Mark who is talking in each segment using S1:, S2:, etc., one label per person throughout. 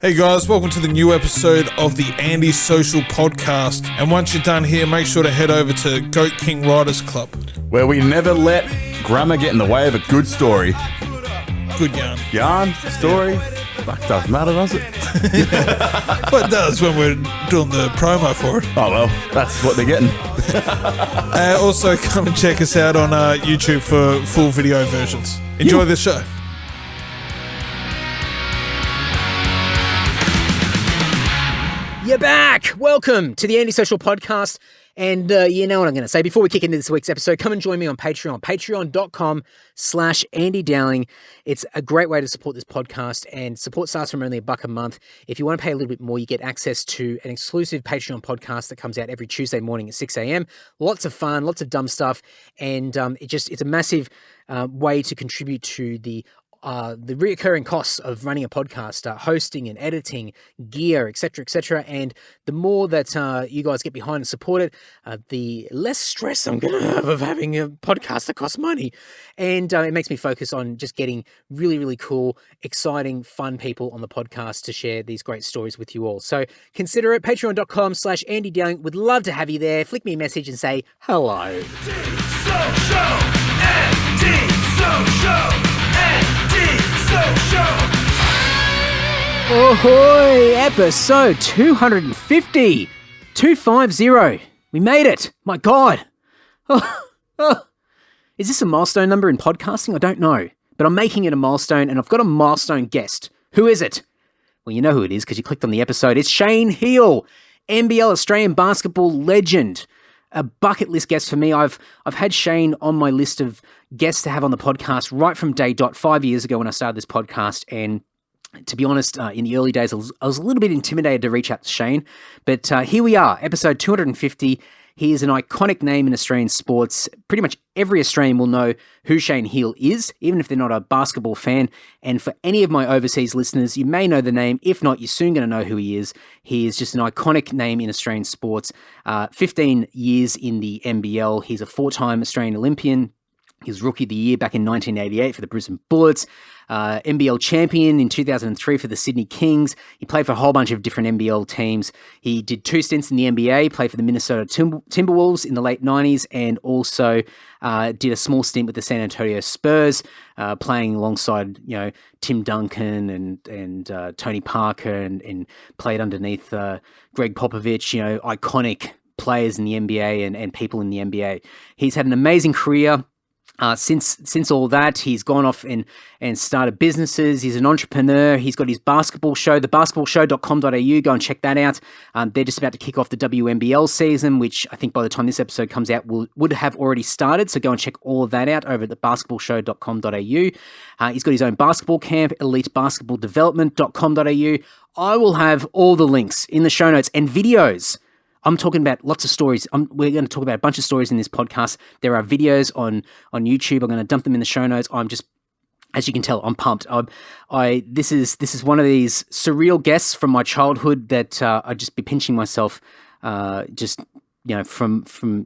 S1: Hey guys, welcome to the new episode of the Andy Social Podcast. And once you're done here, make sure to head over to Goat King Riders Club,
S2: where we never let grammar get in the way of a good story.
S1: Good yarn.
S2: Yarn? Story? Fuck, doesn't matter, does it?
S1: Well, it does when we're doing the promo for it.
S2: Oh well, that's what they're getting.
S1: Also, come and check us out on YouTube for full video versions. Enjoy this show.
S3: You're back! Welcome to the Andy Social Podcast. And you know what I'm going to say. Before we kick into this week's episode, come and join me on Patreon. Patreon.com/Andy Dowling. It's a great way to support this podcast, and support starts from only $1 a month. If you want to pay a little bit more, you get access to an exclusive Patreon podcast that comes out every Tuesday morning at 6 a.m. Lots of fun, lots of dumb stuff, and it's a massive way to contribute to the reoccurring costs of running a podcast, hosting and editing, gear, etc. And the more that you guys get behind and support it, the less stress I'm going to have of having a podcast that costs money. And it makes me focus on just getting really, really cool, exciting, fun people on the podcast to share these great stories with you all. So consider it, patreon.com/Andy Dowling. Would love to have you there. Flick me a message and say hello. Ahoy! Episode 250. 250. We made it. My God. Is this a milestone number in podcasting? I don't know. But I'm making it a milestone, and I've got a milestone guest. Who is it? Well, you know who it is because you clicked on the episode. It's Shane Heal, NBL Australian basketball legend. A bucket list guest for me. I've had Shane on my list of guests to have on the podcast right from day dot 5 years ago when I started this podcast. And to be honest, in the early days, I was a little bit intimidated to reach out to Shane. But here we are, episode 250. He is an iconic name in Australian sports. Pretty much every Australian will know who Shane Heal is, even if they're not a basketball fan. And for any of my overseas listeners, you may know the name. If not, you're soon going to know who he is. He is just an iconic name in Australian sports. 15 years in the NBL. He's a 4-time Australian Olympian. He was Rookie of the Year back in 1988 for the Brisbane Bullets. NBL champion in 2003 for the Sydney Kings. He played for a whole bunch of different NBL teams. He did 2 stints in the NBA, played for the Minnesota Timberwolves in the late 90s, and also did a small stint with the San Antonio Spurs, playing alongside Tim Duncan and Tony Parker, and played underneath Greg Popovich, iconic players in the NBA and people in the NBA. He's had an amazing career. Since all that, he's gone off and started businesses. He's an entrepreneur. He's got his basketball show, thebasketballshow.com.au. Go and check that out. They're just about to kick off the WNBL season, which I think by the time this episode comes out would have already started. So go and check all of that out over at thebasketballshow.com.au. He's got his own basketball camp, elitebasketballdevelopment.com.au. I will have all the links in the show notes and videos. I'm talking about lots of stories. We're going to talk about a bunch of stories in this podcast. There are videos on YouTube. I'm going to dump them in the show notes. I'm just, as you can tell, I'm pumped. This is one of these surreal guests from my childhood that I'd just be pinching myself, from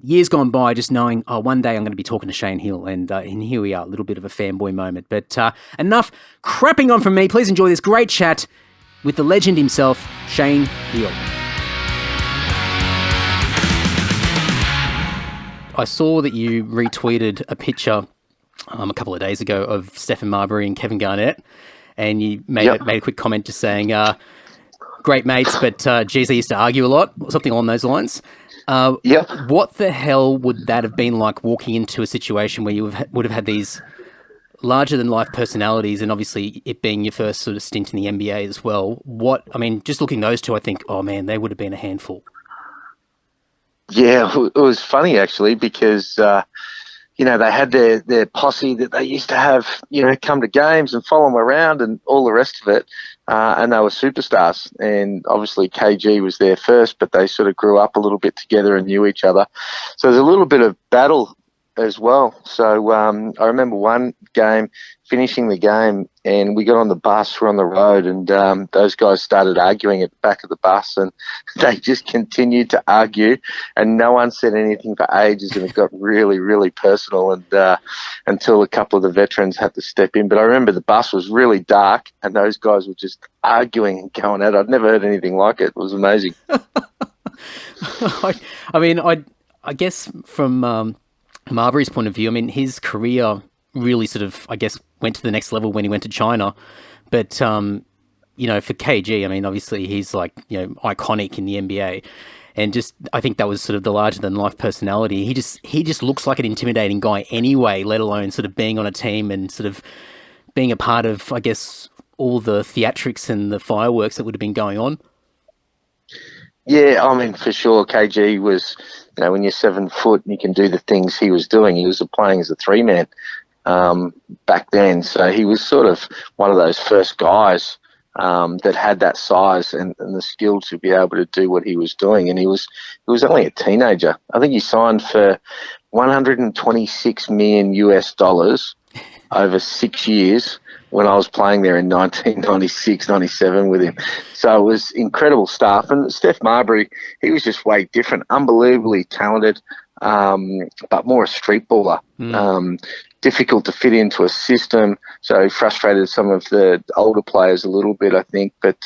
S3: years gone by, just knowing, one day I'm going to be talking to Shane Heal, and here we are, a little bit of a fanboy moment. But enough crapping on from me. Please enjoy this great chat with the legend himself, Shane Heal. I saw that you retweeted a picture a couple of days ago of Stephen Marbury and Kevin Garnett, and you made a quick comment just saying, great mates, but geez, they used to argue a lot, something along those lines. What the hell would that have been like walking into a situation where you would have had these larger-than-life personalities, and obviously it being your first sort of stint in the NBA as well? Just looking at those two, I think, oh man, they would have been a handful.
S4: Yeah, it was funny actually because, they had their posse that they used to have, come to games and follow them around and all the rest of it. And they were superstars. And obviously KG was there first, but they sort of grew up a little bit together and knew each other. So there's a little bit of battle as well. So I remember one game, finishing the game, and we got on the bus, we're on the road, and those guys started arguing at the back of the bus, and they just continued to argue, and no one said anything for ages, and it got really, really personal, and until a couple of the veterans had to step in. But I remember the bus was really dark, and those guys were just arguing and going at it. I'd never heard anything like it. It was amazing.
S3: I guess from Marbury's point of view, I mean, his career really sort of, I guess, went to the next level when he went to China. But, for KG, I mean, obviously he's like, iconic in the NBA. And just, I think that was sort of the larger than life personality. He just looks like an intimidating guy anyway, let alone sort of being on a team and sort of being a part of, I guess, all the theatrics and the fireworks that would have been going on.
S4: Yeah, I mean, for sure, KG was, when you're 7 foot and you can do the things he was doing, he was playing as a 3-man back then. So he was sort of one of those first guys that had that size and the skill to be able to do what he was doing. And he was only a teenager. I think he signed for $126 million US over 6 years when I was playing there in 1996, 97 with him. So it was incredible stuff. And Steph Marbury, he was just way different, unbelievably talented, but more a street baller. Difficult to fit into a system, so he frustrated some of the older players a little bit, I think. But,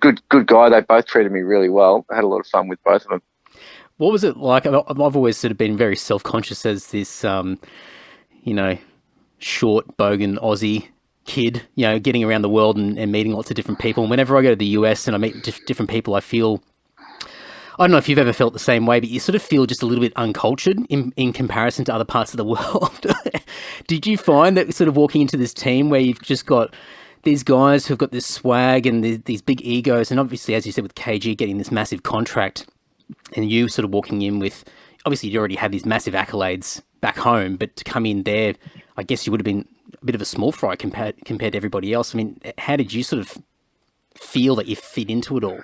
S4: good guy. They both treated me really well. I had a lot of fun with both of them.
S3: What was it like? I've always sort of been very self-conscious as this, short, bogan Aussie kid, getting around the world and meeting lots of different people. And whenever I go to the US and I meet different people, I feel, I don't know if you've ever felt the same way, but you sort of feel just a little bit uncultured in comparison to other parts of the world. Did you find that sort of walking into this team where you've just got these guys who've got this swag and these big egos, and obviously, as you said, with KG getting this massive contract, and you sort of walking in with, obviously you already had these massive accolades back home, but to come in there, I guess you would have been a bit of a small fry compared to everybody else. I mean, how did you sort of feel that you fit into it all?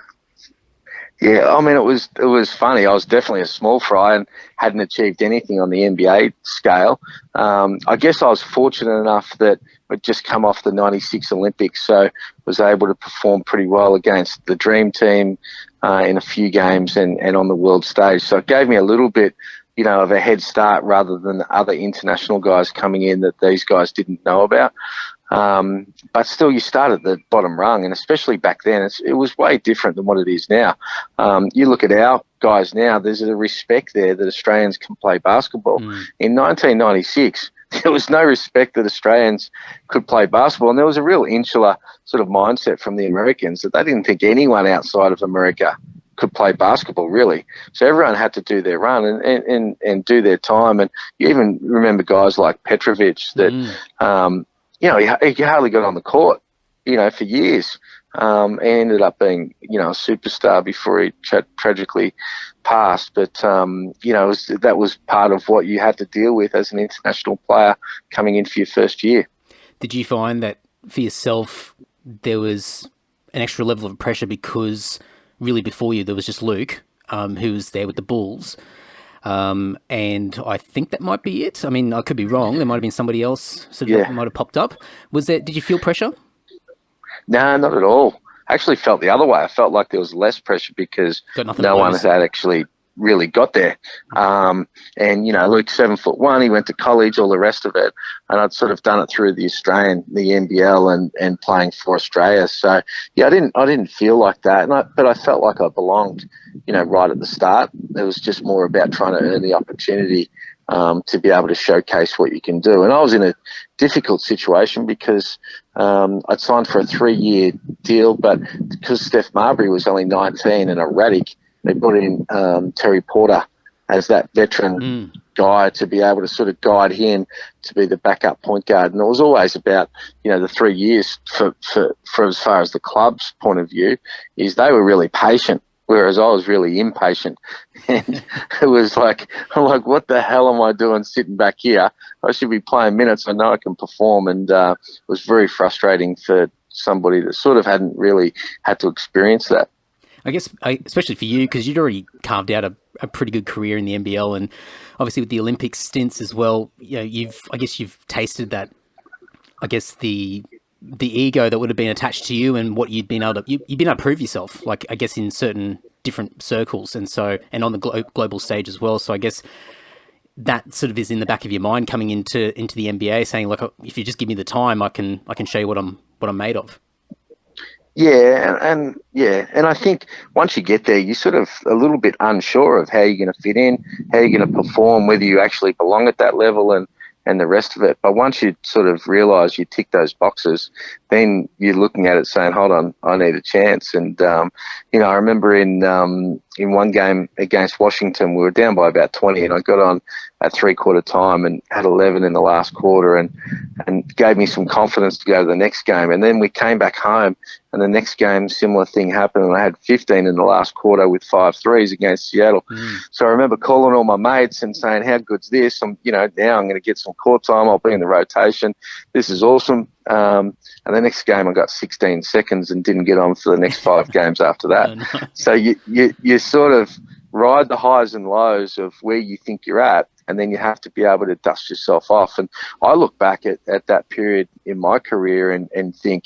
S4: Yeah, I mean, it was funny. I was definitely a small fry and hadn't achieved anything on the NBA scale. I guess I was fortunate enough that I'd just come off the 96 Olympics, so was able to perform pretty well against the Dream Team in a few games and on the world stage. So it gave me a little bit, of a head start rather than the other international guys coming in that these guys didn't know about. But still, you start at the bottom rung, and especially back then, it was way different than what it is now. You look at our guys now, there's a respect there that Australians can play basketball. In 1996, there was no respect that Australians could play basketball, and there was a real insular sort of mindset from the Americans that they didn't think anyone outside of America could play basketball, really. So everyone had to do their run and do their time. And you even remember guys like Petrovic that, he hardly got on the court, for years. He ended up being, a superstar before he tragically passed. But, that was part of what you had to deal with as an international player coming in for your first year.
S3: Did you find that for yourself there was an extra level of pressure because really before you there was just Luke, who was there with the Bulls? And I think that might be it. I mean, I could be wrong. There might have been somebody else that might have popped up. Did you feel pressure?
S4: No, not at all. I actually felt the other way. I felt like there was less pressure because no one had actually really got there. Luke's 7'1", he went to college, all the rest of it. And I'd sort of done it through the NBL and playing for Australia. So yeah, I didn't feel like that. But I felt like I belonged, right at the start. It was just more about trying to earn the opportunity to be able to showcase what you can do. And I was in a difficult situation because I'd signed for a 3-year deal, but because Steph Marbury was only 19 and erratic, they brought in Terry Porter as that veteran guy to be able to sort of guide him to be the backup point guard. And it was always about, the 3 years for as far as the club's point of view, is they were really patient, whereas I was really impatient. And it was like, what the hell am I doing sitting back here? I should be playing minutes. I know I can perform. And it was very frustrating for somebody that sort of hadn't really had to experience that.
S3: I guess, especially for you, because you'd already carved out a pretty good career in the NBL, and obviously with the Olympic stints as well. You know, you've tasted that. I guess the ego that would have been attached to you and what you'd been able to prove yourself. Like, I guess in certain different circles, and on the global stage as well. So I guess that sort of is in the back of your mind coming into the NBA, saying, like, if you just give me the time, I can show you what I'm made of.
S4: Yeah, and I think once you get there, you're sort of a little bit unsure of how you're going to fit in, how you're going to perform, whether you actually belong at that level, and the rest of it. But once you sort of realise you tick those boxes, then you're looking at it saying, hold on, I need a chance. And, you know, I remember in one game against Washington, we were down by about 20, and I got on at 3/4 time and had 11 in the last quarter, and gave me some confidence to go to the next game. And then we came back home, and the next game, similar thing happened, and I had 15 in the last quarter with 5 threes against Seattle. So I remember calling all my mates and saying, how good's this? Now I'm going to get some court time. I'll be in the rotation. This is awesome. And the next game I got 16 seconds and didn't get on for the next 5 games after that. Oh, no. So you sort of ride the highs and lows of where you think you're at, and then you have to be able to dust yourself off. And I look back at that period in my career and think,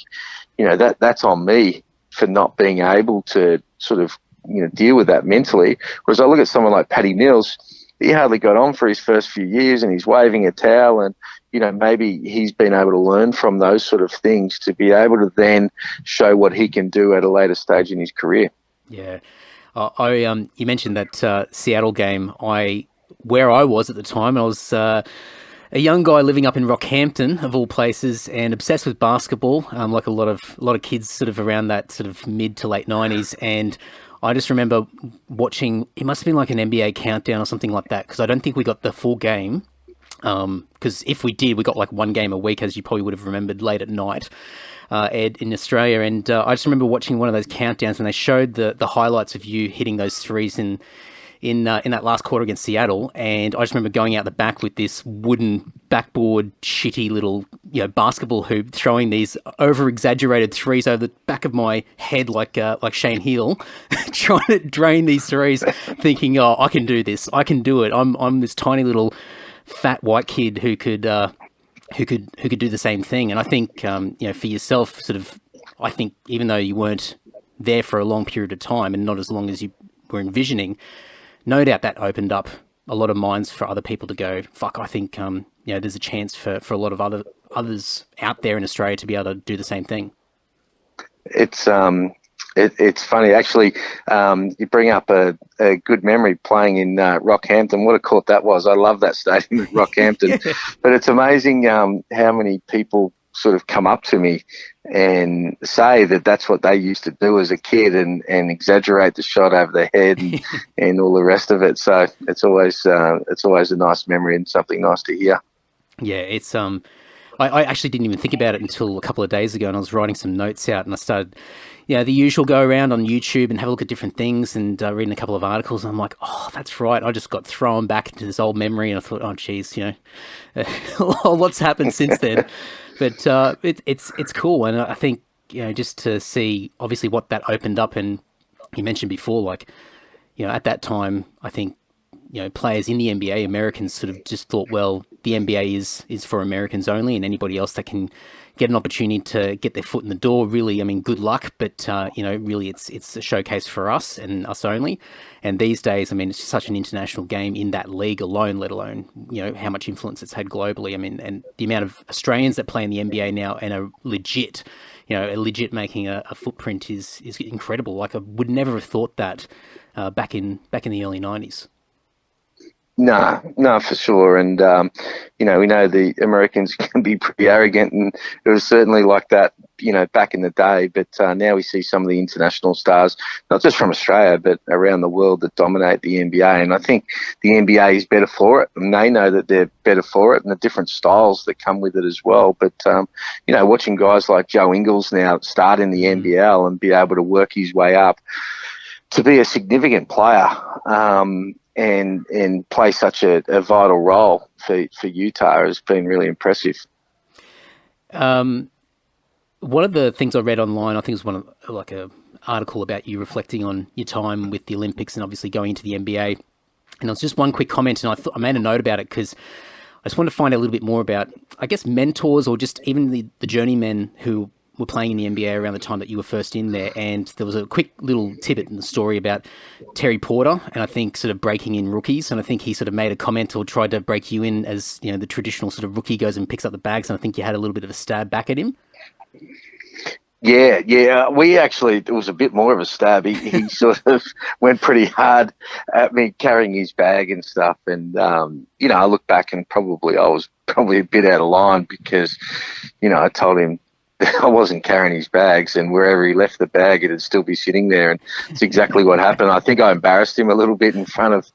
S4: you know, that's on me for not being able to sort of, you know, deal with that mentally. Whereas I look at someone like Paddy Mills, he hardly got on for his first few years, and he's waving a towel, and, you know, maybe he's been able to learn from those sort of things to be able to then show what he can do at a later stage in his career.
S3: Yeah. You mentioned that Seattle game. Where I was at the time, I was a young guy living up in Rockhampton, of all places, and obsessed with basketball, like a lot of kids sort of around that sort of mid to late 90s. And I just remember watching, it must have been like an NBA countdown or something like that, because I don't think we got the full game. Because if we did, we got like one game a week, as you probably would have remembered, late at night, Ed, in Australia. And I just remember watching one of those countdowns, and they showed the highlights of you hitting those threes in that last quarter against Seattle. And I just remember going out the back with this wooden backboard, shitty little, you know, basketball hoop, throwing these over-exaggerated threes over the back of my head like Shane Hill, trying to drain these threes, thinking, oh, I can do this. I can do it. I'm this tiny little fat white kid who could do the same thing. And I think, you know, for yourself, sort of, I think even though you weren't there for a long period of time, and not as long as you were envisioning, no doubt that opened up a lot of minds for other people to go, fuck, I think, you know, there's a chance for a lot of others out there in Australia to be able to do the same thing.
S4: It's funny, actually. You bring up a good memory playing in Rockhampton. What a court that was. I love that stadium at Rockhampton. Yeah. But it's amazing how many people sort of come up to me and say that that's what they used to do as a kid, and exaggerate the shot over their head and all the rest of it. So it's always a nice memory and something nice to hear.
S3: Yeah, it's I actually didn't even think about it until a couple of days ago, and I was writing some notes out, and I started, you know, the usual go around on YouTube and have a look at different things, and reading a couple of articles, and I'm like, oh, that's right. I just got thrown back into this old memory, and I thought, oh, geez, you know, lots happened since then. But it's cool, and I think, you know, just to see obviously what that opened up, and you mentioned before, like, you know, at that time, I think, you know, players in the NBA, Americans, sort of just thought, well, the NBA is for Americans only, and anybody else that can get an opportunity to get their foot in the door, really, I mean, good luck, but, you know, really it's a showcase for us and us only. And these days, I mean, it's such an international game in that league alone, let alone, you know, how much influence it's had globally. I mean, and the amount of Australians that play in the NBA now and are legit, you know, making a footprint is incredible. Like, I would never have thought that back in the early 90s.
S4: No, for sure. And, you know, we know the Americans can be pretty arrogant, and it was certainly like that, you know, back in the day. But now we see some of the international stars, not just from Australia, but around the world, that dominate the NBA. And I think the NBA is better for it, and they know that they're better for it, and the different styles that come with it as well. But, you know, watching guys like Joe Ingles now start in the NBL and be able to work his way up to be a significant player, and play such a vital role for Utah has been really impressive.
S3: One of the things I read online, I think it was one of like a article about you reflecting on your time with the Olympics and obviously going into the NBA. And it was just one quick comment, and I made a note about it because I just wanted to find out a little bit more about, I guess, mentors or just even the journeymen who were playing in the NBA around the time that you were first in there. And there was a quick little tidbit in the story about Terry Porter and I think sort of breaking in rookies. And I think he sort of made a comment or tried to break you in as, you know, the traditional sort of rookie goes and picks up the bags. And I think you had a little bit of a stab back at him.
S4: Yeah. We actually, it was a bit more of a stab. He sort of went pretty hard at me carrying his bag and stuff. And, you know, I look back and I was probably a bit out of line because, you know, I told him I wasn't carrying his bags, and wherever he left the bag, it'd still be sitting there. And it's exactly what happened. I think I embarrassed him a little bit in front of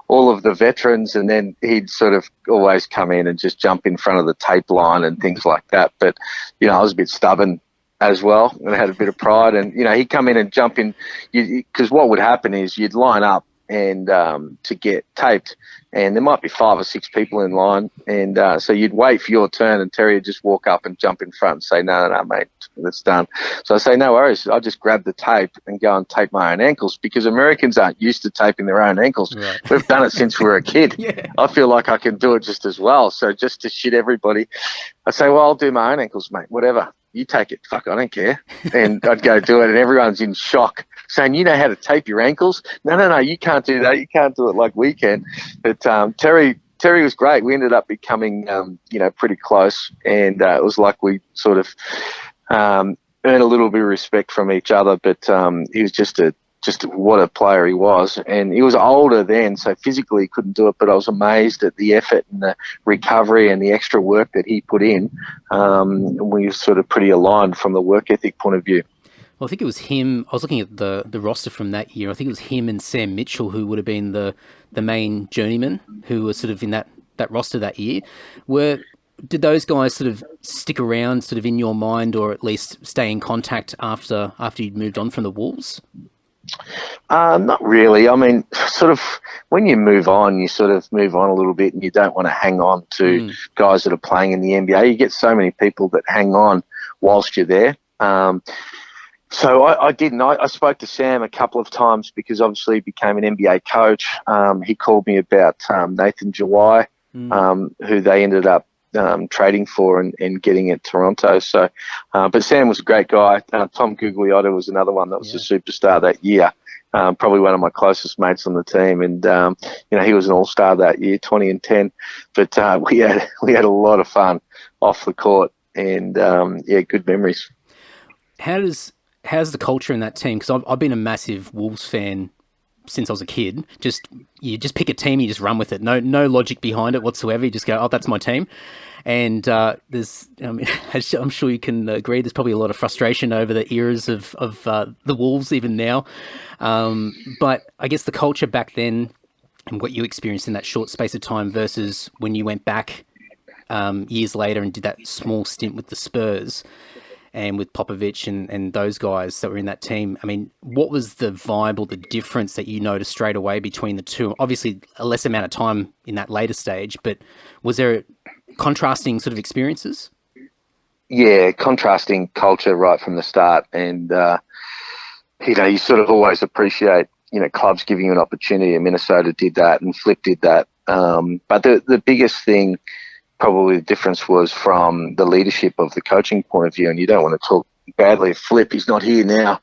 S4: all of the veterans, and then he'd sort of always come in and just jump in front of the tape line and things like that. But, you know, I was a bit stubborn as well and had a bit of pride. And, you know, he'd come in and jump in because what would happen is you'd line up and to get taped, and there might be 5 or 6 people in line, and so you'd wait for your turn, and Terry would just walk up and jump in front and say, no, mate, that's done. So I say, no worries, I'll just grab the tape and go and tape my own ankles, because Americans aren't used to taping their own ankles. Right. We've done it since we were a kid. Yeah. I feel like I can do it just as well. So just to shit everybody, I say, well, I'll do my own ankles, mate, whatever. You take it. Fuck, I don't care. And I'd go do it, and everyone's in shock, saying, you know how to tape your ankles? No, you can't do that. You can't do it like we can. But Terry was great. We ended up becoming, you know, pretty close, and it was like we sort of earned a little bit of respect from each other. But he was just what a player he was. And he was older then, so physically he couldn't do it, but I was amazed at the effort and the recovery and the extra work that he put in. We were sort of pretty aligned from the work ethic point of view.
S3: Well, I think it was him. I was looking at the roster from that year. I think it was him and Sam Mitchell who would have been the main journeymen who were sort of in that roster that year. Did those guys sort of stick around sort of in your mind, or at least stay in contact after you'd moved on from the Wolves?
S4: Not really. I mean, sort of when you move on, you sort of move on a little bit, and you don't want to hang on to guys that are playing in the NBA. You get so many people that hang on whilst you're there. So I didn't. I spoke to Sam a couple of times because obviously he became an NBA coach. He called me about Nathan Jawai, who they ended up trading for and getting at Toronto. So, but Sam was a great guy. Tom Gugliotta was another one that was a superstar that year. Probably one of my closest mates on the team, and you know, he was an all-star that year, 20 and 10. But we had a lot of fun off the court, and good memories.
S3: How's the culture in that team? Because I've been a massive Wolves fan since I was a kid. You just pick a team, you just run with it. No logic behind it whatsoever. You just go, oh, that's my team. And I'm sure you can agree, there's probably a lot of frustration over the eras of the Wolves even now. But I guess the culture back then and what you experienced in that short space of time versus when you went back years later and did that small stint with the Spurs and with Popovich and those guys that were in that team. I mean, what was the vibe or the difference that you noticed straight away between the two? Obviously, a less amount of time in that later stage, but was there contrasting sort of experiences?
S4: Yeah, contrasting culture right from the start. And, you know, you sort of always appreciate, you know, clubs giving you an opportunity, and Minnesota did that and Flip did that. But the biggest thing, probably the difference, was from the leadership of the coaching point of view. And you don't want to talk badly of Flip. He's not here now.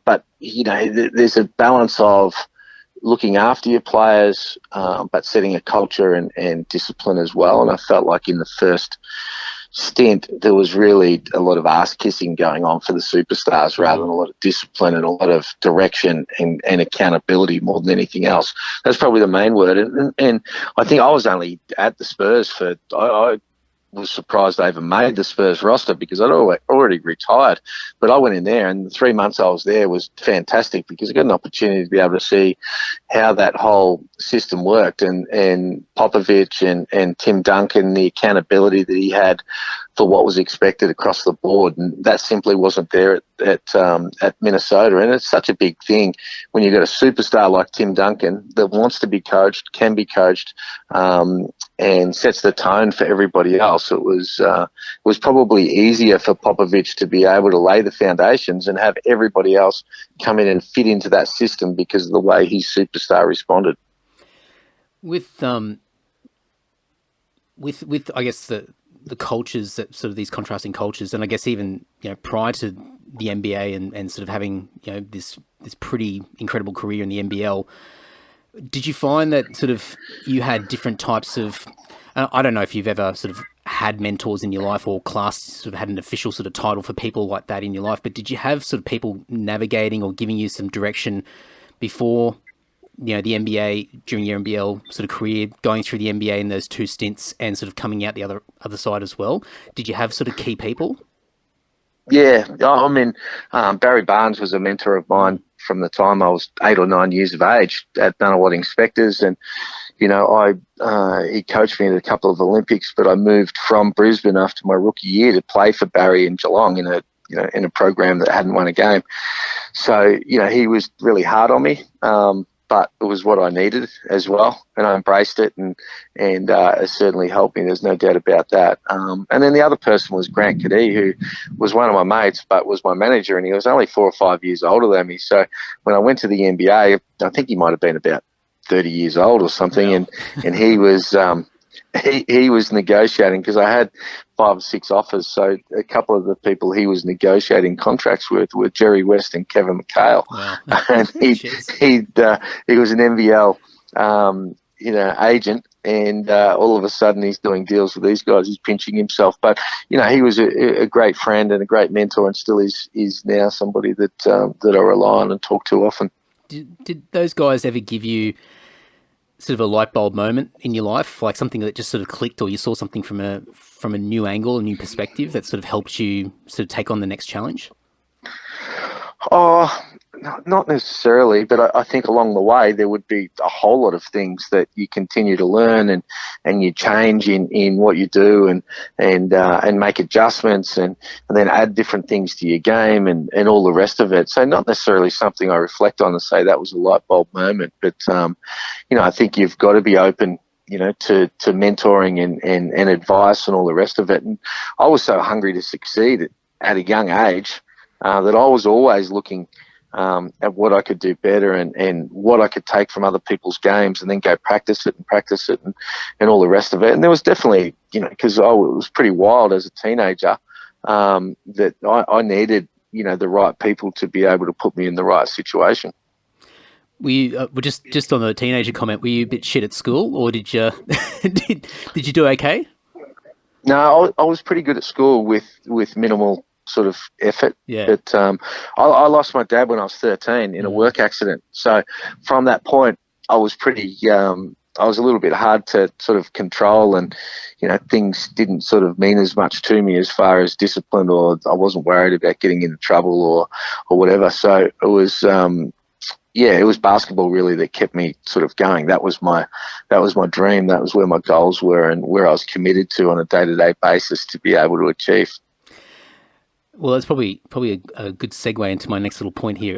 S4: But, you know, there's a balance of looking after your players, but setting a culture and discipline as well. And I felt like in the first stint, there was really a lot of ass kissing going on for the superstars rather than a lot of discipline and a lot of direction and accountability more than anything else. That's probably the main word. And I think I was only at the Spurs I was surprised I even made the Spurs roster because I'd already retired. But I went in there, and the 3 months I was there was fantastic because I got an opportunity to be able to see how that whole system worked, and Popovich and Tim Duncan, the accountability that he had for what was expected across the board, and that simply wasn't there at Minnesota. And it's such a big thing when you've got a superstar like Tim Duncan that wants to be coached, can be coached, and sets the tone for everybody else. It was probably easier for Popovich to be able to lay the foundations and have everybody else come in and fit into that system because of the way his superstar responded.
S3: With I guess the cultures, that sort of these contrasting cultures, and I guess even, you know, prior to the NBA and sort of having, you know, this pretty incredible career in the NBL, did you find that sort of you had different types of, I don't know if you've ever sort of had mentors in your life or class sort of had an official sort of title for people like that in your life, but did you have sort of people navigating or giving you some direction before, you know, the NBA, during your NBL sort of career, going through the NBA in those 2 stints and sort of coming out the other side as well? Did you have sort of key people?
S4: Yeah, I mean, Barry Barnes was a mentor of mine from the time I was 8 or 9 years of age at Nunawading Inspectors, and you know, he coached me in a couple of Olympics, but I moved from Brisbane after my rookie year to play for Barry in Geelong in a program that hadn't won a game. So, you know, he was really hard on me, but it was what I needed as well, and I embraced it, and it certainly helped me. There's no doubt about that. And then the other person was Grant Cadee, who was one of my mates, but was my manager, and he was only 4 or 5 years older than me. So when I went to the NBA, I think he might have been about 30 years old or something,
S3: Wow.
S4: and he was he was negotiating, because I had 5 or 6 offers. So a couple of the people he was negotiating contracts with were Jerry West and Kevin McHale.
S3: Wow.
S4: And he was an NBL agent, and all of a sudden he's doing deals with these guys. He's pinching himself, but you know, he was a great friend and a great mentor, and still is now somebody that I rely on and talk to often.
S3: Did those guys ever give you sort of a light bulb moment in your life, like something that just sort of clicked, or you saw something from a new angle, a new perspective that sort of helped you sort of take on the next challenge?
S4: Oh, not necessarily, but I think along the way there would be a whole lot of things that you continue to learn and you change in what you do and make adjustments and then add different things to your game and all the rest of it. So not necessarily something I reflect on and say that was a light bulb moment, but you know, I think you've got to be open, you know, to mentoring and advice and all the rest of it. And I was so hungry to succeed at a young age that I was always looking at what I could do better and what I could take from other people's games and then go practice it and all the rest of it. And there was definitely, you know, because it was pretty wild as a teenager, that I needed, you know, the right people to be able to put me in the right situation.
S3: Were you just on the teenager comment? Were you a bit shit at school, or did you did you do okay?
S4: No, I was pretty good at school with minimal sort of effort.
S3: Yeah.
S4: But I lost my dad when I was 13 in a work accident. So from that point, I was pretty. I was a little bit hard to sort of control, and you know, things didn't sort of mean as much to me as far as discipline, or I wasn't worried about getting into trouble or whatever. So it was. It was basketball really that kept me sort of going. That was my dream. That was where my goals were and where I was committed to on a day-to-day basis to be able to achieve.
S3: Well, that's probably a good segue into my next little point here.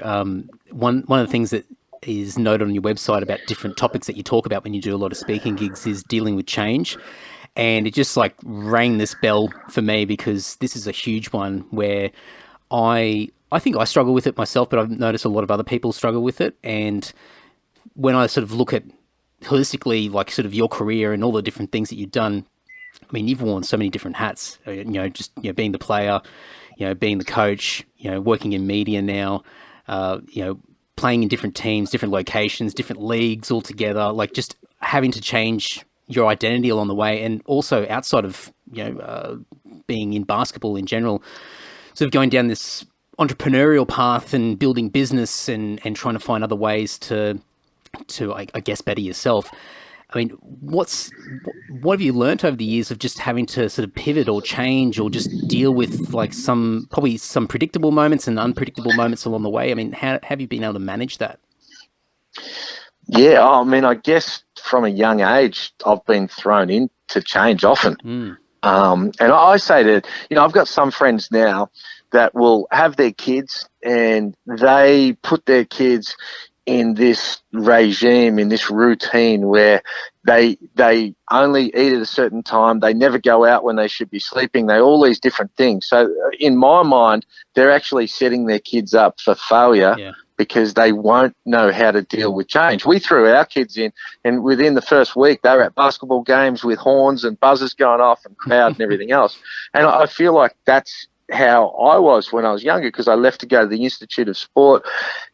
S3: One of the things that is noted on your website about different topics that you talk about when you do a lot of speaking gigs is dealing with change. And it just like rang this bell for me, because this is a huge one where I think I struggle with it myself, but I've noticed a lot of other people struggle with it. And when I sort of look at holistically, like sort of your career and all the different things that you've done, I mean, you've worn so many different hats, you know, just, you know, being the player, you know, being the coach, you know, working in media now, you know, playing in different teams, different locations, different leagues altogether, like just having to change your identity along the way. And also outside of, you know, being in basketball in general, sort of going down this entrepreneurial path and building business and trying to find other ways to I guess better yourself. I mean, what have you learnt over the years of just having to sort of pivot or change or just deal with like probably some predictable moments and unpredictable moments along the way? I mean, how have you been able to manage that?
S4: Yeah, I mean, I guess from a young age, I've been thrown into change often. And I say that, I've got some friends now that will have their kids and they put their kids in this regime, in this routine where they only eat at a certain time. They never go out when they should be sleeping. All these different things. So in my mind, they're actually setting their kids up for failure.
S3: Yeah.
S4: Because they won't know how to deal with change. We threw our kids in, and within the first week, they were at basketball games with horns and buzzers going off and crowd and everything else. And I feel like that's how I was when I was younger, because I left to go to the Institute of Sport,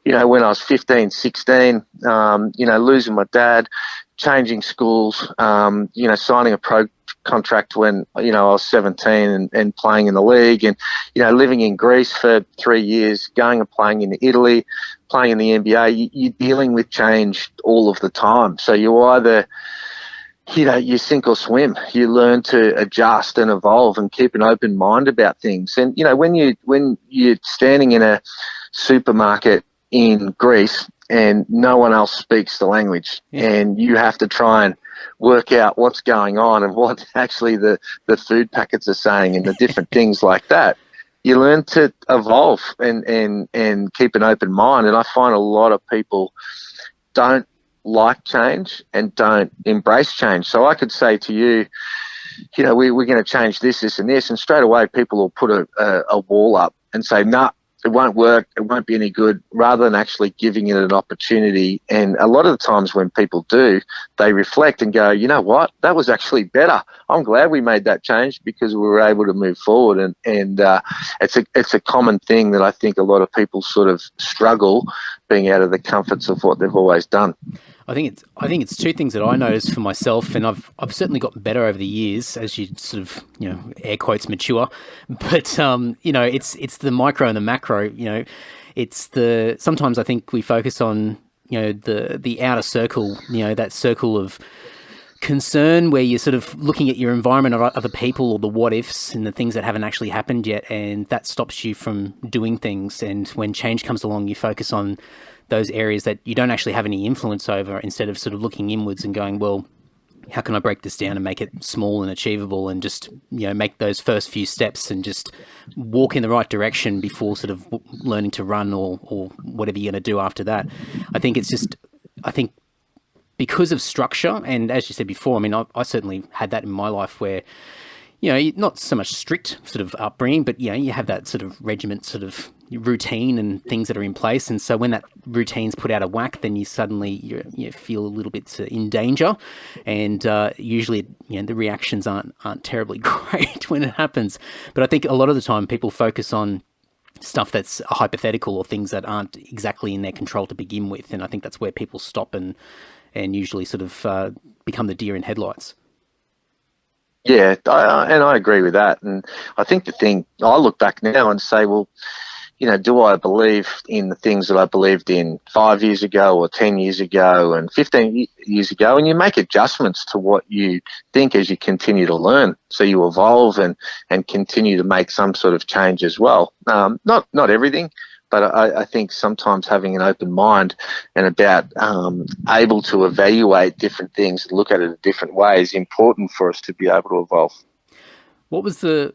S4: when I was 15, 16, losing my dad, changing schools, signing a pro contract when, I was 17 and playing in the league, and, living in Greece for 3 years, going and playing in Italy, playing in the NBA. You're dealing with change all of the time. So you either, you sink or swim. You learn to adjust and evolve and keep an open mind about things. And, when you're standing in a supermarket in Greece and no one else speaks the language, and you have to try and work out what's going on and what actually the food packets are saying and the different things like that, you learn to evolve and keep an open mind. And I find a lot of people don't like change and don't embrace change. So I could say to you, we're going to change this, and this, and straight away people will put a wall up and say, nah, it won't work, it won't be any good, rather than actually giving it an opportunity. And a lot of the times when people do, they reflect and go, you know what, that was actually better. I'm glad we made that change because we were able to move forward. And it's a common thing that I think a lot of people sort of struggle being out of the comforts of what they've always done.
S3: I think it's two things that I noticed for myself, and I've certainly gotten better over the years as you sort of, air quotes, mature. But it's the micro and the macro. Sometimes I think we focus on the outer circle, that circle of concern where you're sort of looking at your environment or other people or the what ifs and the things that haven't actually happened yet, and that stops you from doing things. And when change comes along, you focus on those areas that you don't actually have any influence over, instead of sort of looking inwards and going, well, how can I break this down and make it small and achievable, and just, make those first few steps and just walk in the right direction before sort of learning to run or whatever you're going to do after that. I think because of structure, and as you said before, I mean, I certainly had that in my life where, not so much strict sort of upbringing, but, you have that sort of regiment sort of routine and things that are in place. And so when that routine's put out of whack, then you suddenly you feel a little bit in danger. And usually, the reactions aren't terribly great when it happens. But I think a lot of the time people focus on stuff that's hypothetical or things that aren't exactly in their control to begin with. And I think that's where people stop and usually sort of become the deer in headlights.
S4: Yeah, I agree with that. And I think the thing, I look back now and say, well, do I believe in the things that I believed in 5 years ago or 10 years ago and 15 years ago? And you make adjustments to what you think as you continue to learn. So you evolve and continue to make some sort of change as well. Not everything, but I think sometimes having an open mind and about able to evaluate different things, look at it a different way, is important for us to be able to evolve.
S3: What was the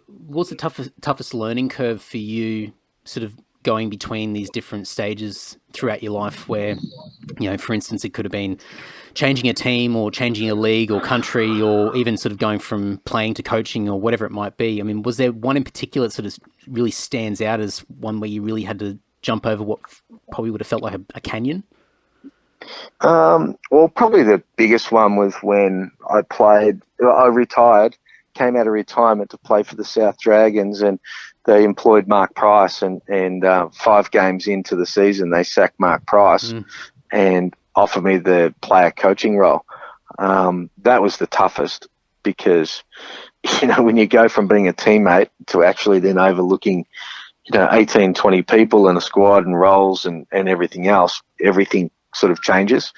S3: toughest learning curve for you, sort of going between these different stages throughout your life where, for instance, it could have been changing a team or changing a league or country, or even sort of going from playing to coaching or whatever it might be? I mean, was there one in particular that sort of really stands out as one where you really had to jump over what probably would have felt like a canyon?
S4: Well, probably the biggest one was when I retired, came out of retirement to play for the South Dragons, and they employed Mark Price, and 5 games into the season, they sacked Mark Price and offered me the player coaching role. That was the toughest because, when you go from being a teammate to actually then overlooking, 18, 20 people in a squad and roles and everything else, everything sort of changes.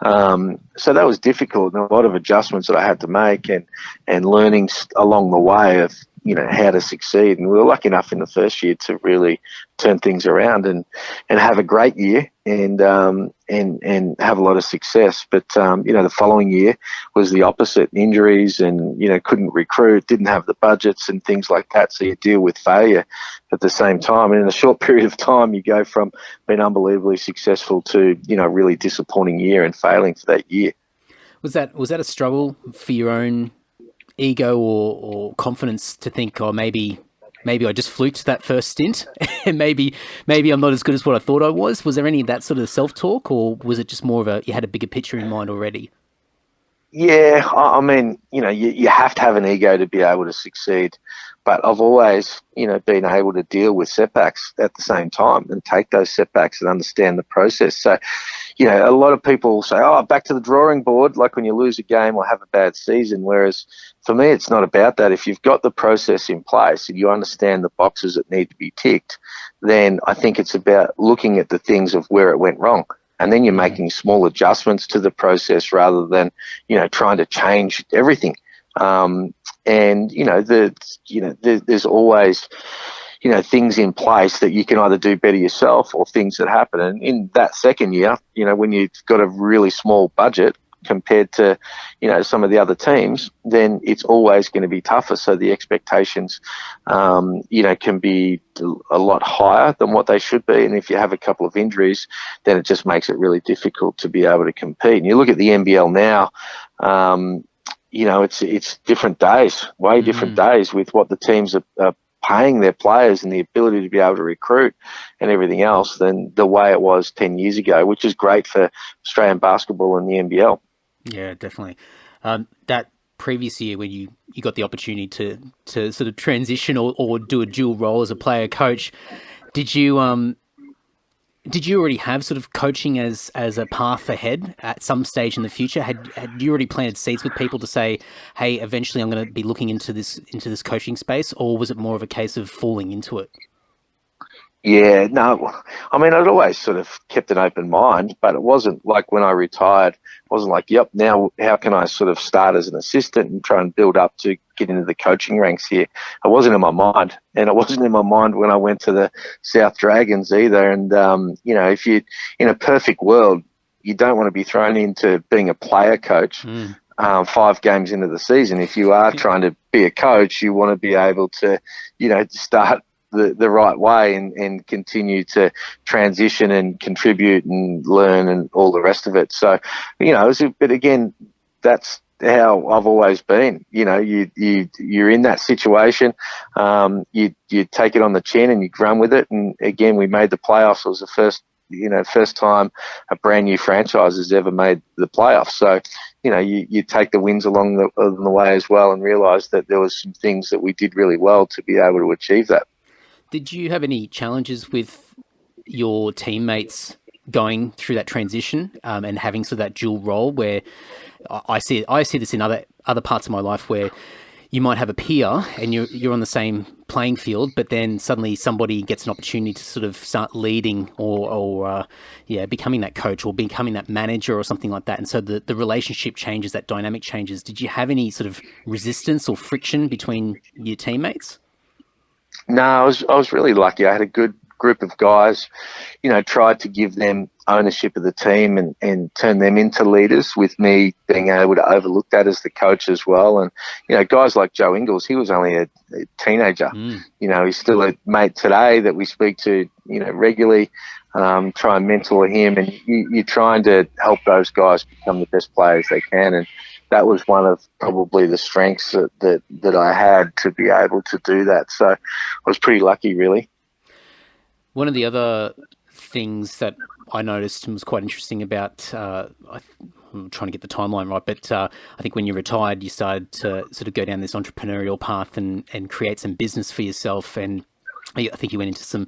S4: So that was difficult, and a lot of adjustments that I had to make and learning along the way of, how to succeed. And we were lucky enough in the first year to really turn things around and have a great year and have a lot of success. But, the following year was the opposite, injuries and, couldn't recruit, didn't have the budgets and things like that. So you deal with failure at the same time. And in a short period of time, you go from being unbelievably successful to, a really disappointing year and failing for that year.
S3: Was that a struggle for your own ego or confidence to think, maybe I just fluked that first stint and maybe I'm not as good as what I thought I was? Was there any of that sort of self-talk, or was it just more of you had a bigger picture in mind already?
S4: Yeah, I mean, you have to have an ego to be able to succeed. But I've always, been able to deal with setbacks at the same time and take those setbacks and understand the process. So, a lot of people say, back to the drawing board, like when you lose a game or have a bad season. Whereas for me, it's not about that. If you've got the process in place and you understand the boxes that need to be ticked, then I think it's about looking at the things of where it went wrong. And then you're making small adjustments to the process rather than, trying to change everything. There's always, things in place that you can either do better yourself or things that happen. And in that second year, when you've got a really small budget compared to, some of the other teams, then it's always going to be tougher. So the expectations, can be a lot higher than what they should be. And if you have a couple of injuries, then it just makes it really difficult to be able to compete. And you look at the NBL now, it's different days, way different days with what the teams are paying their players and the ability to be able to recruit and everything else than the way it was 10 years ago, which is great for Australian basketball and the NBL.
S3: Yeah, definitely. That previous year when you got the opportunity to sort of transition or do a dual role as a player coach, did you already have sort of coaching as a path ahead at some stage in the future? Had you already planted seeds with people to say, hey, eventually I'm going to be looking into this coaching space, or was it more of a case of falling into it?
S4: Yeah, no, I mean, I'd always sort of kept an open mind, but it wasn't like when I retired, it wasn't like, yep, now how can I sort of start as an assistant and try and build up to get into the coaching ranks here? It wasn't in my mind, and it wasn't in my mind when I went to the South Dragons either. And, if you, in a perfect world, you don't want to be thrown into being a player coach 5 games into the season. If you are trying to be a coach, you want to be able to, start the right way and continue to transition and contribute and learn and all the rest of it. So, but again, that's how I've always been. You're in that situation, you take it on the chin and you run with it. And again, we made the playoffs. It was the first time a brand new franchise has ever made the playoffs. So, you take the wins along the way as well and realise that there was some things that we did really well to be able to achieve that.
S3: Did you have any challenges with your teammates going through that transition and having sort of that dual role where I see this in other parts of my life where you might have a peer and you're on the same playing field, but then suddenly somebody gets an opportunity to sort of start leading or becoming that coach or becoming that manager or something like that. And so the relationship changes, that dynamic changes. Did you have any sort of resistance or friction between your teammates?
S4: No, I was really lucky. I had a good group of guys, tried to give them ownership of the team and turn them into leaders, with me being able to overlook that as the coach as well. And, guys like Joe Ingles, he was only a teenager. He's still a mate today that we speak to, regularly, try and mentor him. And you're trying to help those guys become the best players they can. And that was one of probably the strengths that I had to be able to do that. So I was pretty lucky, really.
S3: One of the other things that I noticed and was quite interesting about, I'm trying to get the timeline right, but I think when you retired, you started to sort of go down this entrepreneurial path and create some business for yourself. And I think you went into some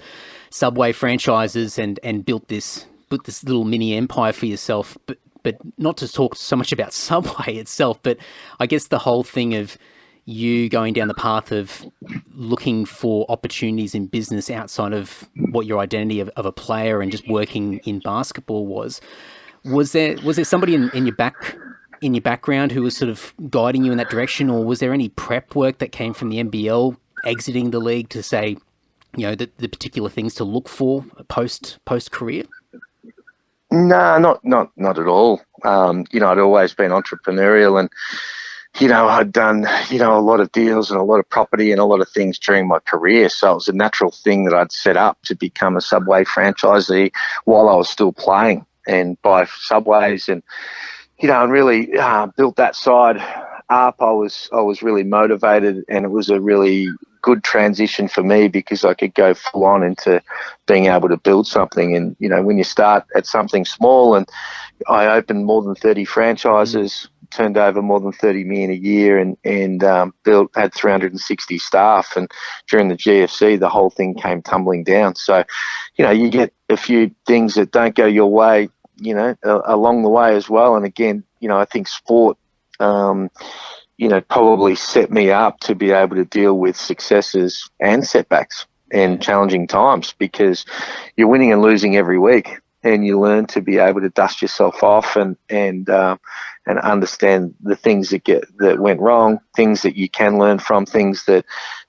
S3: Subway franchises and built this little mini empire for yourself. But not to talk so much about Subway itself, but I guess the whole thing of you going down the path of looking for opportunities in business outside of what your identity of a player and just working in basketball was there somebody in your background who was sort of guiding you in that direction, or was there any prep work that came from the NBL exiting the league to say, the particular things to look for post career?
S4: No, not at all. I'd always been entrepreneurial, and I'd done, a lot of deals and a lot of property and a lot of things during my career. So it was a natural thing that I'd set up to become a Subway franchisee while I was still playing and buy Subways and really built that side up. I was really motivated, and it was a really good transition for me because I could go full on into being able to build something. And, when you start at something small, and I opened more than 30 franchises, turned over more than 30 million a year, and had 360 staff. And during the GFC, the whole thing came tumbling down. So, you get a few things that don't go your way, along the way as well. And again, I think sport, probably set me up to be able to deal with successes and setbacks and challenging times, because you're winning and losing every week, and you learn to be able to dust yourself off and understand the things that went wrong, things that you can learn from, things that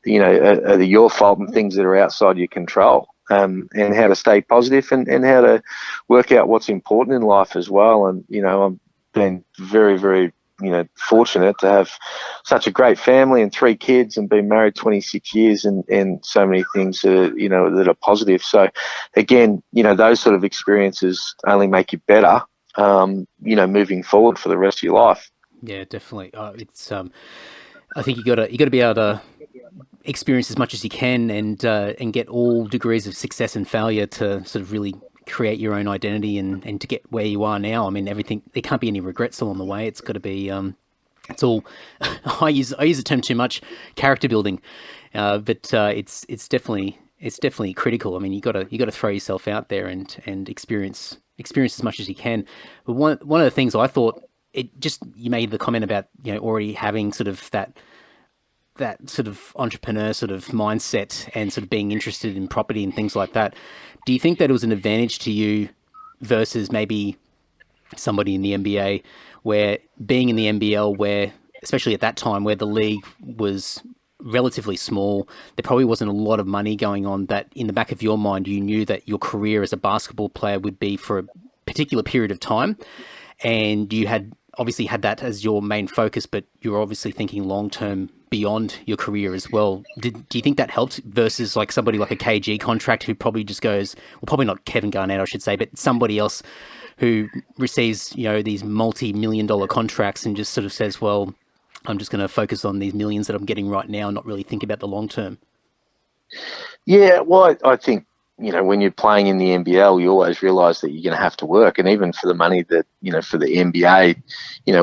S4: are your fault, and things that are outside your control, and how to stay positive and how to work out what's important in life as well. And I've been very, very fortunate to have such a great family and 3 kids, and been married 26 years, and so many things that are positive. So again, those sort of experiences only make you better, moving forward for the rest of your life.
S3: Yeah, definitely. It's I think you got to be able to experience as much as you can, and get all degrees of success and failure to sort of really create your own identity and to get where you are now. I mean, everything, there can't be any regrets along the way. It's got to be, it's all, I use the term too much, character building, but it's definitely critical. I mean, you got to throw yourself out there and experience as much as you can. But one of the things I thought, you made the comment about, already having sort of that sort of entrepreneur sort of mindset and sort of being interested in property and things like that. Do you think that it was an advantage to you versus maybe somebody in the NBA, where being in the NBL, where especially at that time where the league was relatively small, there probably wasn't a lot of money going on, that in the back of your mind you knew that your career as a basketball player would be for a particular period of time, and you had obviously had that as your main focus, but you were obviously thinking long term beyond your career as well. Do you think that helped versus like somebody like a KG contract who probably just goes, well, probably not Kevin Garnett, I should say, but somebody else who receives, these multi-million-dollar contracts and just sort of says, well, I'm just going to focus on these millions that I'm getting right now and not really think about the long term?
S4: Yeah, well, I think, when you're playing in the NBL, you always realize that you're going to have to work. And even for the money that, for the NBA,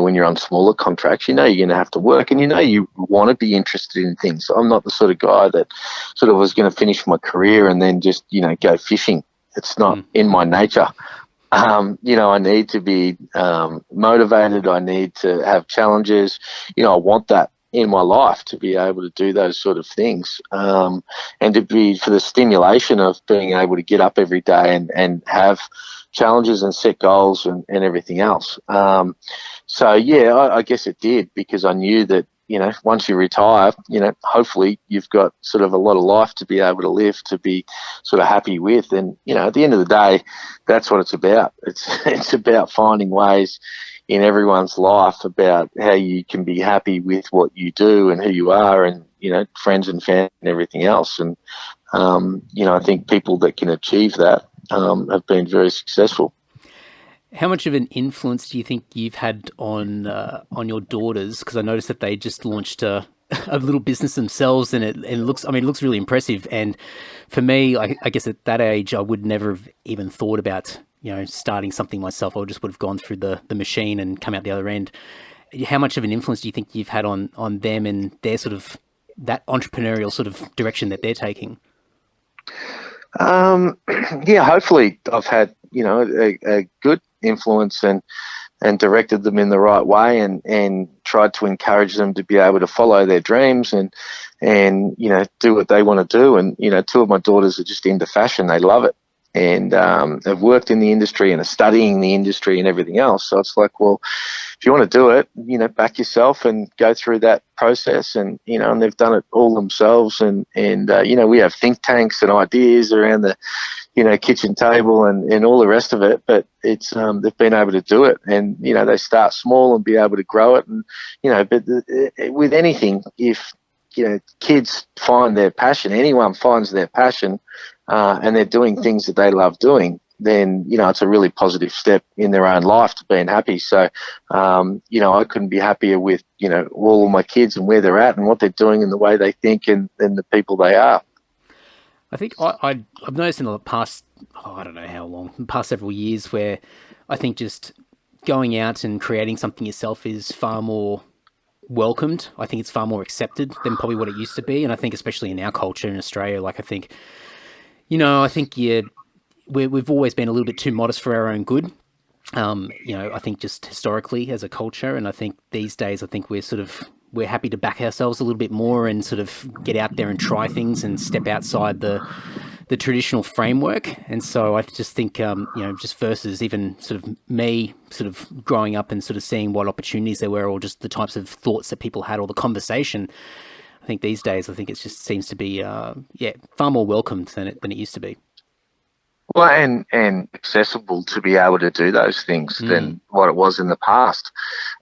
S4: when you're on smaller contracts, you're going to have to work, and you want to be interested in things. I'm not the sort of guy that sort of was going to finish my career and then just, go fishing. It's not in my nature. I need to be motivated. I need to have challenges. I want that in my life to be able to do those sort of things, and to be for the stimulation of being able to get up every day and have challenges and set goals and everything else. So yeah, I guess it did, because I knew that, once you retire, hopefully you've got sort of a lot of life to be able to live, to be sort of happy with. And, at the end of the day, that's what it's about. It's about finding ways in everyone's life about how you can be happy with what you do and who you are, and, friends and family and everything else. And, I think people that can achieve that have been very successful.
S3: How much of an influence do you think you've had on your daughters? Because I noticed that they just launched a little business themselves, and it looks really impressive. And for me, I guess at that age, I would never have even thought about, starting something myself. I just would have gone through the machine and come out the other end. How much of an influence do you think you've had on them and their sort of that entrepreneurial sort of direction that they're taking?
S4: Yeah, hopefully I've had, a good influence and directed them in the right way, and tried to encourage them to be able to follow their dreams and do what they want to do. And, 2 of my daughters are just into fashion. They love it. and have worked in the industry and are studying the industry and everything else. So it's like, well, if you want to do it, back yourself and go through that process. And, and they've done it all themselves. And we have think tanks and ideas around the, kitchen table and all the rest of it. But it's they've been able to do it. And, they start small and be able to grow it. And, but with anything, if, kids find their passion, anyone finds their passion, and they're doing things that they love doing, then, it's a really positive step in their own life to being happy. So, I couldn't be happier with, all of my kids and where they're at and what they're doing and the way they think and the people they are.
S3: I think I've noticed in the past, I don't know how long, the past several years, where I think just going out and creating something yourself is far more welcomed. I think it's far more accepted than probably what it used to be. And I think especially in our culture in Australia, like I think we've always been a little bit too modest for our own good. I think just historically as a culture, and I think these days, I think we're happy to back ourselves a little bit more and sort of get out there and try things and step outside the traditional framework. And so I just think, just versus even sort of me sort of growing up and sort of seeing what opportunities there were, or just the types of thoughts that people had, or the conversation. I think these days, it just seems to be, far more welcomed than it used to be.
S4: Well, and accessible to be able to do those things than what it was in the past.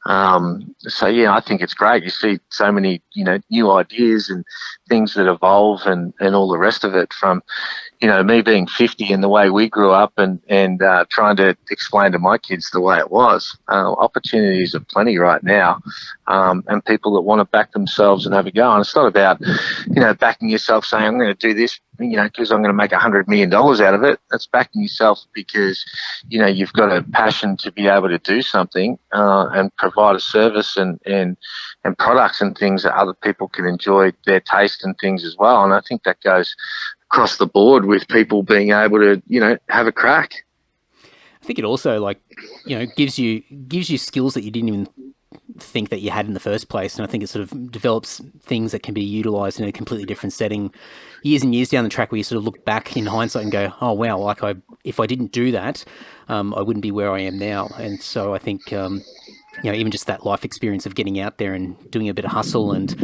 S4: I think it's great. You see so many, new ideas and things that evolve and all the rest of it, from, me being 50 and the way we grew up and trying to explain to my kids the way it was. Opportunities are plenty right now, and people that want to back themselves and have a go. And it's not about, backing yourself saying, I'm going to do this, because I'm going to make $100 million out of it. That's backing yourself because, you've got a passion to be able to do something and provide a service and products and things that other people can enjoy their taste and things as well. And I think that goes across the board with people being able to, have a crack.
S3: I think it also gives you skills that you didn't even think that you had in the first place. And I think it sort of develops things that can be utilized in a completely different setting years and years down the track, where you sort of look back in hindsight and go, oh, wow, if I didn't do that, I wouldn't be where I am now. And so I think, even just that life experience of getting out there and doing a bit of hustle and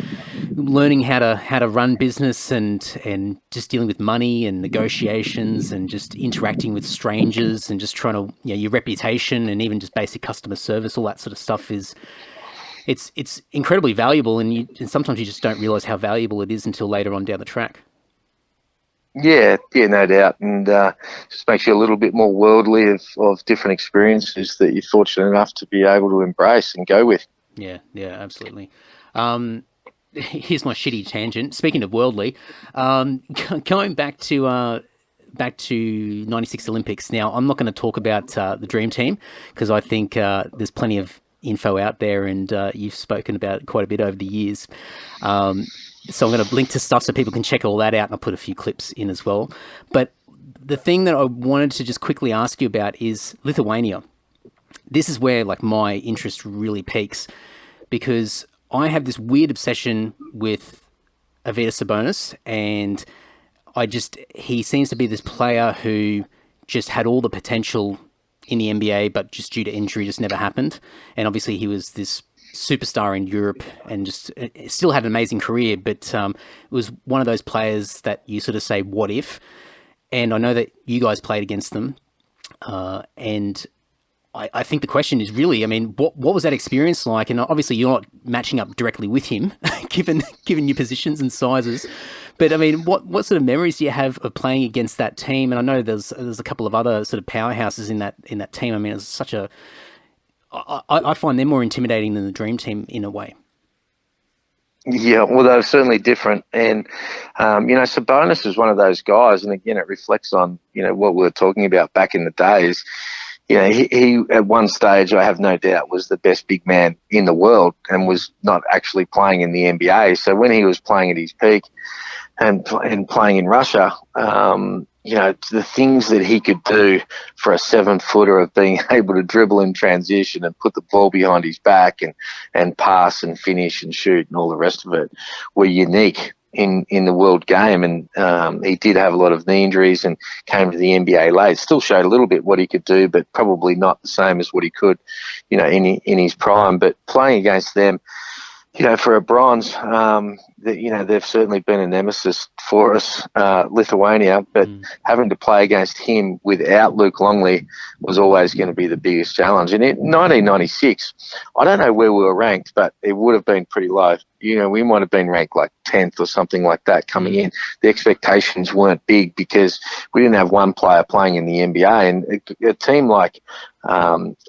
S3: learning how to run business and just dealing with money and negotiations and just interacting with strangers and just trying to, your reputation and even just basic customer service, all that sort of stuff it's incredibly valuable. And sometimes you just don't realize how valuable it is until later on down the track.
S4: Yeah, no doubt. And just makes you a little bit more worldly of different experiences that you're fortunate enough to be able to embrace and go with.
S3: Yeah, absolutely. Here's my shitty tangent. Speaking of worldly, going back to 96 Olympics. Now, I'm not going to talk about the Dream Team, because I think there's plenty of info out there, and you've spoken about it quite a bit over the years. So I'm going to link to stuff so people can check all that out, and I'll put a few clips in as well. But the thing that I wanted to just quickly ask you about is Lithuania. This is where my interest really peaks, because I have this weird obsession with Arvydas Sabonis, and he seems to be this player who just had all the potential in the NBA, but just due to injury just never happened. And obviously he was this superstar in Europe and just still had an amazing career, but it was one of those players that you sort of say, what if? And I know that you guys played against them, and I think the question is really, what was that experience like? And obviously you're not matching up directly with him, given your positions and sizes. But what sort of memories do you have of playing against that team? And I know there's a couple of other sort of powerhouses in that team. It's such a, I find them more intimidating than the Dream Team in a way.
S4: Yeah, well, they're certainly different. And, Sabonis is one of those guys, and again, it reflects on, what we were talking about back in the days. He at one stage, I have no doubt, was the best big man in the world and was not actually playing in the NBA. So when he was playing at his peak and playing in Russia, the things that he could do for a 7-footer of being able to dribble in transition and put the ball behind his back and pass and finish and shoot and all the rest of it were unique. in the world game, and he did have a lot of knee injuries and came to the NBA late. Still showed a little bit what he could do, but probably not the same as what he could, in his prime. But playing against them, for a bronze, they've certainly been a nemesis for us, Lithuania, but having to play against him without Luke Longley was always going to be the biggest challenge. And in 1996, I don't know where we were ranked, but it would have been pretty low. We might have been ranked like 10th or something like that coming in. The expectations weren't big because we didn't have one player playing in the NBA. And a team like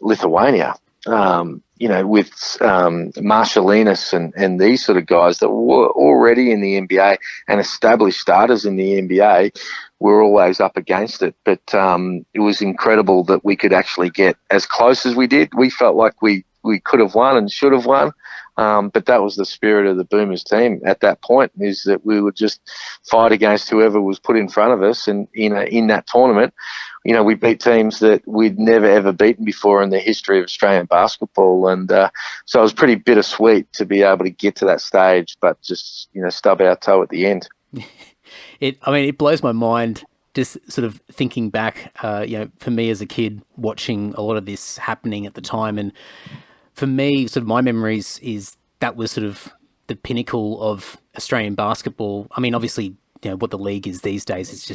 S4: Lithuania, with Marshalinas and these sort of guys that were already in the NBA and established starters in the NBA, we're always up against it. But it was incredible that we could actually get as close as we did. We felt like we could have won and should have won. But that was the spirit of the Boomers team at that point, is that we would just fight against whoever was put in front of us. And in that tournament, we beat teams that we'd never, ever beaten before in the history of Australian basketball. And so it was pretty bittersweet to be able to get to that stage, but just, stub our toe at the end.
S3: It blows my mind just sort of thinking back, for me as a kid, watching a lot of this happening at the time. And for me, sort of my memories is that was sort of the pinnacle of Australian basketball. I mean, obviously, what the league is these days,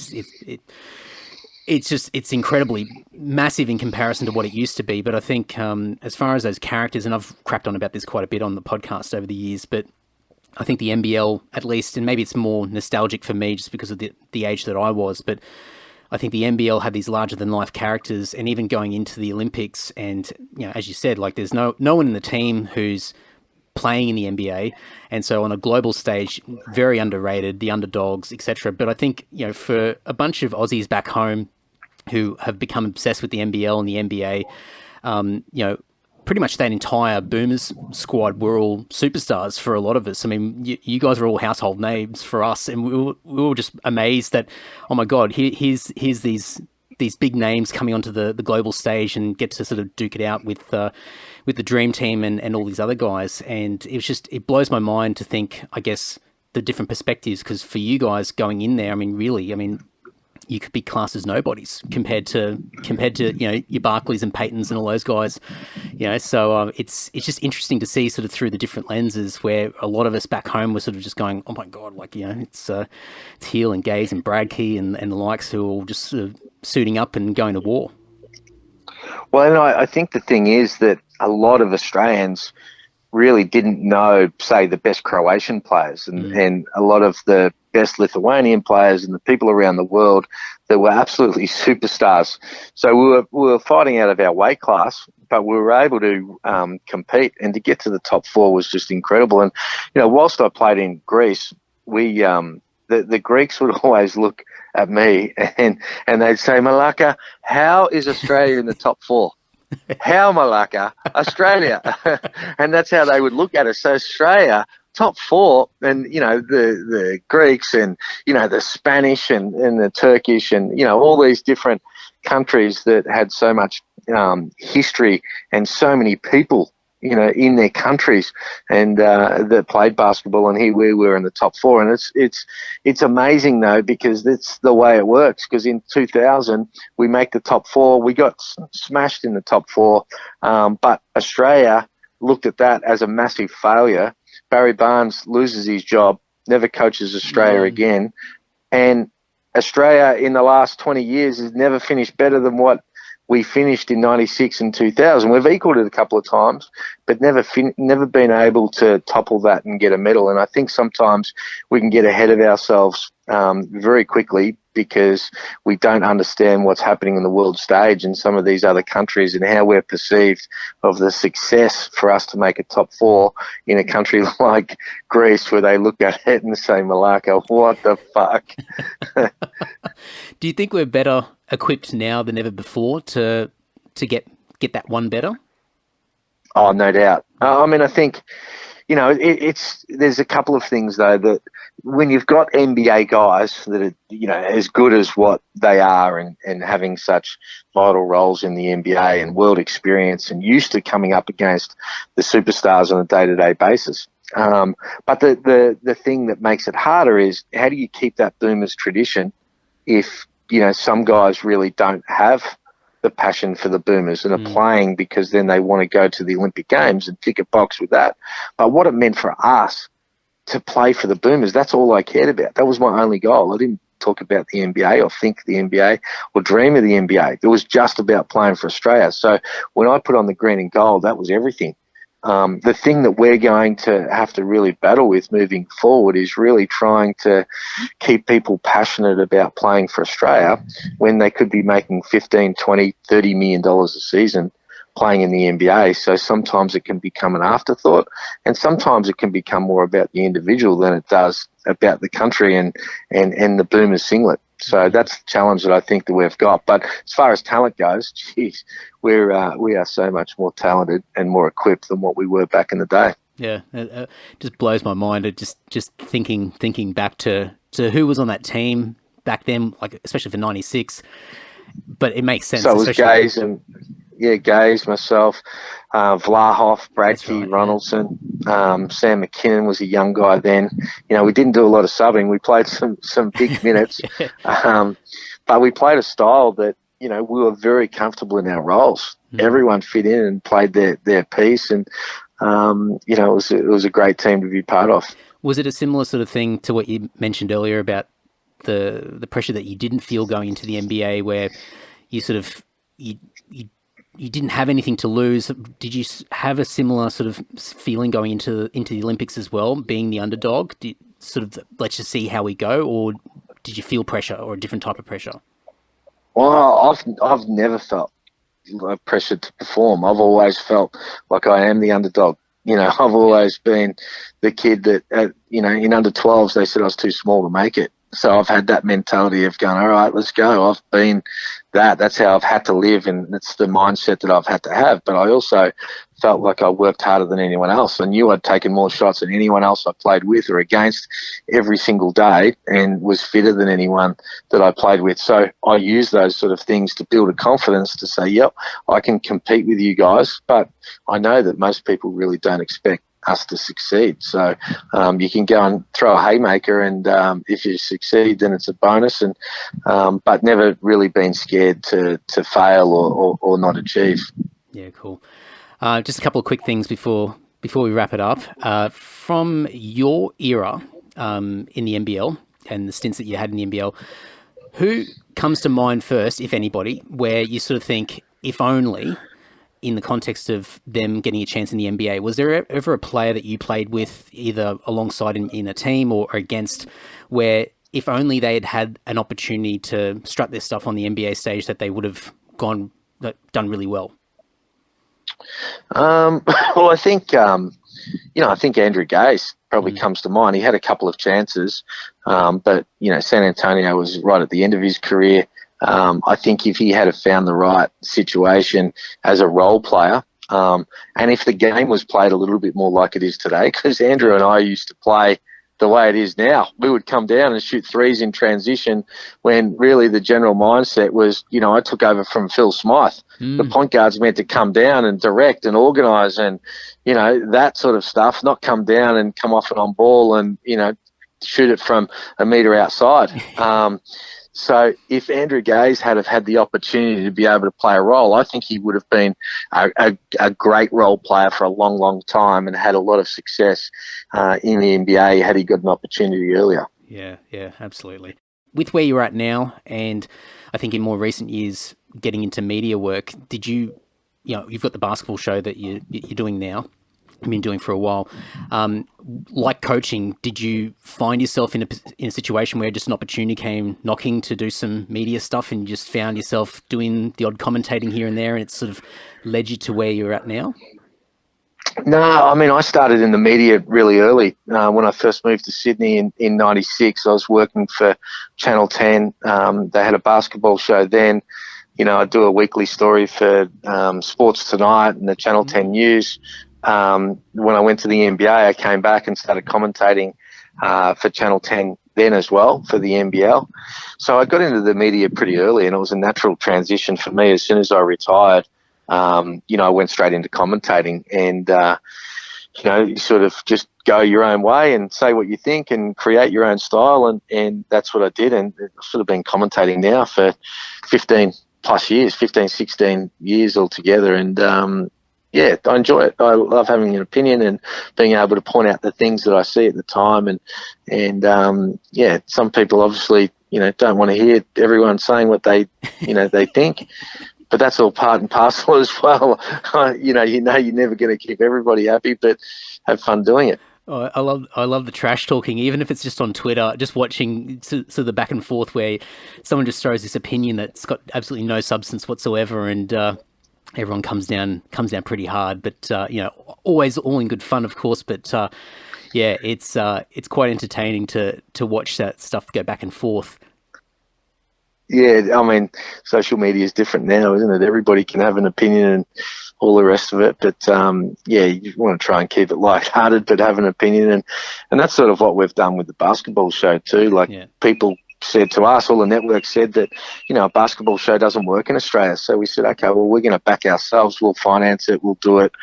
S3: it's incredibly massive in comparison to what it used to be. But I think as far as those characters, and I've crapped on about this quite a bit on the podcast over the years, but I think the NBL, at least, and maybe it's more nostalgic for me just because of the age that I was, but I think the NBL had these larger-than-life characters, and even going into the Olympics, and as you said, like there's no one in the team who's playing in the NBA, and so on a global stage, very underrated, the underdogs, etc. But I think for a bunch of Aussies back home who have become obsessed with the NBL and the NBA, pretty much that entire Boomers squad were all superstars for a lot of us. I mean, you guys are all household names for us, and we were just amazed that, oh my God, here's these big names coming onto the global stage and get to sort of duke it out with the Dream Team and all these other guys. And it blows my mind to think, I guess, the different perspectives, because for you guys going in there, you could be classed as nobodies compared to your Barclays and Paytons and all those guys, So it's just interesting to see sort of through the different lenses where a lot of us back home were sort of just going, oh my God, it's Heel and Gaze and Bradkey and the likes who are all just sort of suiting up and going to war.
S4: Well, and I think the thing is that a lot of Australians really didn't know, say, the best Croatian players and a lot of the best Lithuanian players and the people around the world that were absolutely superstars. So we were fighting out of our weight class, but we were able to compete, and to get to the top four was just incredible. And, whilst I played in Greece, the Greeks would always look at me and they'd say, Malaka, how is Australia in the top four? How, Malaka? Australia. And that's how they would look at us. So Australia, top four, and the Greeks and the Spanish and the Turkish and all these different countries that had so much history and so many people in their countries and that played basketball, and here we were in the top four. And it's amazing though, because that's the way it works, because in 2000 we make the top four. We got smashed in the top four, but Australia looked at that as a massive failure. Barry Barnes loses his job, never coaches Australia again. And Australia in the last 20 years has never finished better than what we finished in 96 and 2000. We've equaled it a couple of times, but never been able to topple that and get a medal. And I think sometimes we can get ahead of ourselves very quickly because we don't understand what's happening in the world stage in some of these other countries and how we're perceived of the success for us to make a top four in a country like Greece, where they look at it and say, Malaka, what the fuck?
S3: Do you think we're better equipped now than ever before to get that one better?
S4: Oh, no doubt. I think, there's a couple of things though, that when you've got NBA guys that are, as good as what they are and having such vital roles in the NBA and world experience and used to coming up against the superstars on a day-to-day basis, But the thing that makes it harder is how do you keep that Boomers tradition if, some guys really don't have the passion for the Boomers and are playing because then they want to go to the Olympic Games and tick a box with that. But what it meant for us to play for the Boomers, that's all I cared about. That was my only goal. I didn't talk about the NBA or think the NBA or dream of the NBA. It was just about playing for Australia. So when I put on the green and gold, that was everything. The thing that we're going to have to really battle with moving forward is really trying to keep people passionate about playing for Australia when they could be making $15, $20, $30 million a season playing in the NBA. So sometimes it can become an afterthought, and sometimes it can become more about the individual than it does about the country and the Boomers singlet. So that's the challenge that I think that we've got. But as far as talent goes, geez, we are so much more talented and more equipped than what we were back in the day.
S3: Yeah, it just blows my mind. It just thinking back to who was on that team back then, like especially for '96. But it makes sense.
S4: So it was Gaze, myself, Vlahoff, Bradkey, Ronaldson, Sam McKinnon was a young guy then. We didn't do a lot of subbing. We played some big minutes, but we played a style that, we were very comfortable in our roles. Everyone fit in and played their piece, and it was a great team to be part of. Was it a similar sort of thing to what you mentioned earlier about the pressure that you didn't feel going into the NBA, where you sort of you didn't have anything to lose? Did you have a similar sort of feeling going into the Olympics as well, being the underdog? Let's just see how we go, or did you feel pressure or a different type of pressure? Well, I've never felt pressure to perform. I've always felt like I am the underdog. I've always been the kid that, in under 12s, they said I was too small to make it. So I've had that mentality of going, all right, let's go. I've been that. That's how I've had to live, and that's the mindset that I've had to have. But I also felt like I worked harder than anyone else. I knew I'd taken more shots than anyone else I played with or against every single day, and was fitter than anyone that I played with. So I used those sort of things to build a confidence to say, yep, I can compete with you guys, but I know that most people really don't expect us to succeed. So you can go and throw a haymaker, and if you succeed, then it's a bonus. And but never really been scared to fail or not achieve. Yeah, cool. Just a couple of quick things before we wrap it up. From your era in the NBL and the stints that you had in the NBL, who comes to mind first, if anybody, where you sort of think, if only, in the context of them getting a chance in the NBA? Was there ever a player that you played with, either alongside in a team or against, where if only they had an opportunity to strut their stuff on the NBA stage, that they would have done really well? Well, I think Andrew Gaze probably comes to mind. He had a couple of chances, but San Antonio was right at the end of his career. I think if he had have found the right situation as a role player, and if the game was played a little bit more like it is today, because Andrew and I used to play the way it is now, we would come down and shoot threes in transition, when really the general mindset was, I took over from Phil Smythe. The point guard's meant to come down and direct and organise and, that sort of stuff, not come down and come off and on ball and, shoot it from a metre outside. So if Andrew Gaze had have had the opportunity to be able to play a role, I think he would have been a great role player for a long, long time and had a lot of success in the NBA had he got an opportunity earlier. Yeah, absolutely. With where you're at now, and I think in more recent years getting into media work, did you've got the basketball show that you're doing now, I've been doing for a while. Like coaching, did you find yourself in a situation where just an opportunity came knocking to do some media stuff, and you just found yourself doing the odd commentating here and there, and it sort of led you to where you're at now? No, I started in the media really early. When I first moved to Sydney in 96, I was working for Channel 10. They had a basketball show then. I'd do a weekly story for Sports Tonight and the Channel 10 News. When I went to the NBA, I came back and started commentating for Channel 10 then as well for the NBL. So I got into the media pretty early, and it was a natural transition for me. As soon as I retired, I went straight into commentating. And, you sort of just go your own way and say what you think and create your own style. And that's what I did. And I've sort of been commentating now for 15 plus years, 15, 16 years altogether. And, yeah, I enjoy it. I love having an opinion and being able to point out the things that I see at the time. And yeah, some people obviously, don't want to hear everyone saying what they think. But that's all part and parcel as well. You're never going to keep everybody happy, but have fun doing it.
S3: Oh, I love the trash talking, even if it's just on Twitter, just watching the back and forth where someone just throws this opinion that's got absolutely no substance whatsoever, and everyone comes down pretty hard. But always all in good fun, of course. But yeah, it's quite entertaining to watch that stuff go back and forth.
S4: Yeah, I mean, social media is different now, isn't it? Everybody can have an opinion and all the rest of it. But, yeah, you want to try and keep it lighthearted but have an opinion. And that's sort of what we've done with the basketball show too. Like, people said to us, all the networks said that, a basketball show doesn't work in Australia. So we said, okay, well, we're going to back ourselves. We'll finance it. We'll do it.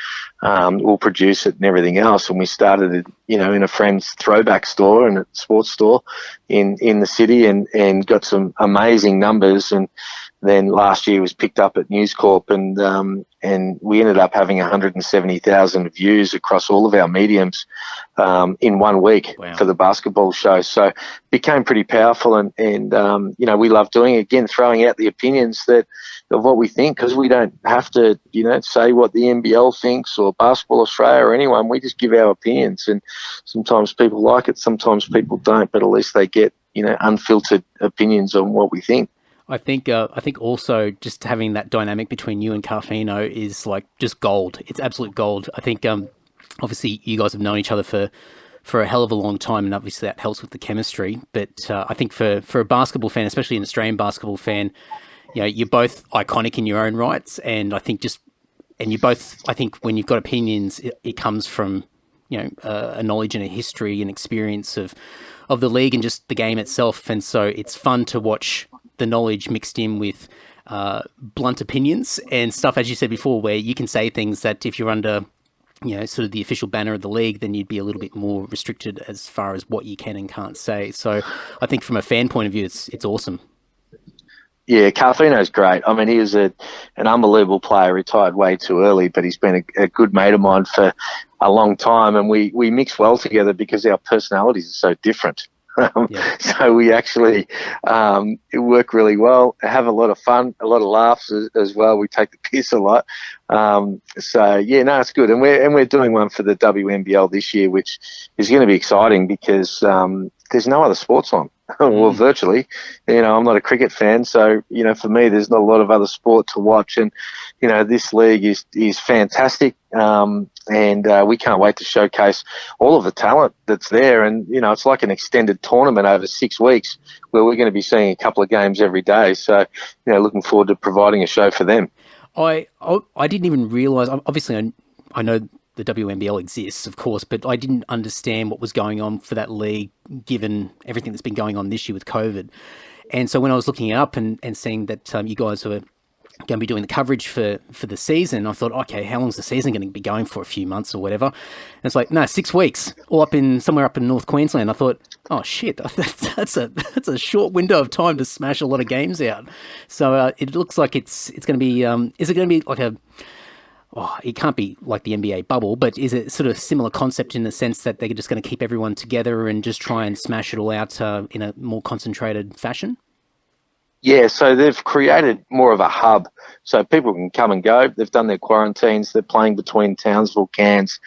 S4: We'll produce it and everything else. And we started it, in a friend's throwback store and a sports store in the city and got some amazing numbers. And then last year was picked up at News Corp, and we ended up having 170,000 views across all of our mediums in 1 week.
S3: Wow.
S4: For the basketball show. So it became pretty powerful, and we love doing it, again, throwing out the opinions of what we think, because we don't have to, say what the NBL thinks or Basketball Australia or anyone. We just give our opinions, and sometimes people like it, sometimes people don't, but at least they get, unfiltered opinions on what we think.
S3: I think also just having that dynamic between you and Carfino is like just gold. It's absolute gold. I think obviously you guys have known each other for a hell of a long time, and obviously that helps with the chemistry. But I think for a basketball fan, especially an Australian basketball fan, you're both iconic in your own rights, and I think I think when you've got opinions, it comes from a knowledge and a history and experience of the league and just the game itself, and so it's fun to watch the knowledge mixed in with blunt opinions and stuff, as you said before, where you can say things that if you're under, sort of the official banner of the league, then you'd be a little bit more restricted as far as what you can and can't say. So I think from a fan point of view, it's awesome.
S4: Yeah, Carfino's great. I mean, he was an unbelievable player, retired way too early, but he's been a good mate of mine for a long time, and we mix well together because our personalities are so different. So we actually work really well, have a lot of fun, a lot of laughs as well. We take the piss a lot. So yeah, no, it's good. And we're doing one for the WNBL this year, which is going to be exciting because there's no other sports on. Well, virtually. I'm not a cricket fan, so for me, there's not a lot of other sport to watch. And this league is fantastic, and we can't wait to showcase all of the talent that's there. And it's like an extended tournament over 6 weeks, where we're going to be seeing a couple of games every day. So looking forward to providing a show for them.
S3: I didn't even realise. Obviously, I know the WNBL exists, of course, but I didn't understand what was going on for that league, given everything that's been going on this year with COVID. And so when I was looking it up and seeing that you guys were going to be doing the coverage for the season, I thought, okay, how long's the season going to be going for? A few months or whatever? And it's like, no, 6 weeks, all somewhere up in North Queensland. I thought, oh shit, that's a short window of time to smash a lot of games out. So it looks like it's going to be. Is it going to be like it can't be like the NBA bubble, but is it sort of similar concept in the sense that they're just going to keep everyone together and just try and smash it all out in a more concentrated fashion?
S4: Yeah, so they've created more of a hub so people can come and go. They've done their quarantines. They're playing between Townsville, Cairns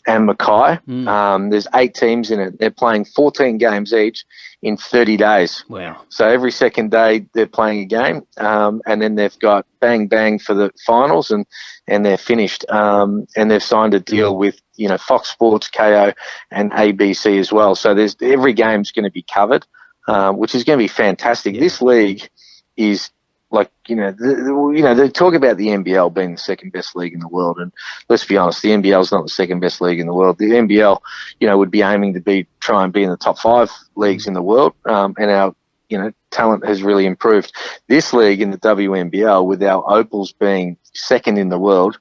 S4: and Mackay. There's 8 teams in it. They're playing 14 games each in 30 days.
S3: Wow. So
S4: every second day they're playing a game, and then they've got bang, bang for the finals, and they're finished. And they've signed a deal with, Fox Sports, KO and ABC as well. So every game's going to be covered, which is going to be fantastic. Yeah. This league is like, they talk about the NBL being the second best league in the world. And let's be honest, the NBL is not the second best league in the world. The NBL, would be aiming to try and be in the top 5 leagues in the world. And our, talent has really improved. This league in the WNBL, with our Opals being second in the world,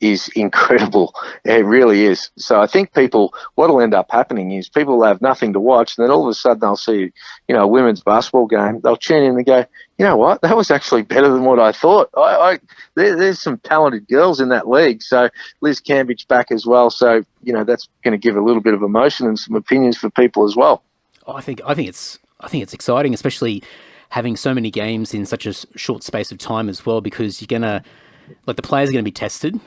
S4: is incredible. It really is. So I think what will end up happening is people will have nothing to watch, and then all of a sudden they'll see, a women's basketball game. They'll tune in and go, you know what, that was actually better than what I thought. There's some talented girls in that league. So Liz Cambridge back as well. So, that's going to give a little bit of emotion and some opinions for people as well.
S3: I think it's exciting, especially having so many games in such a short space of time as well, because the players are going to be tested,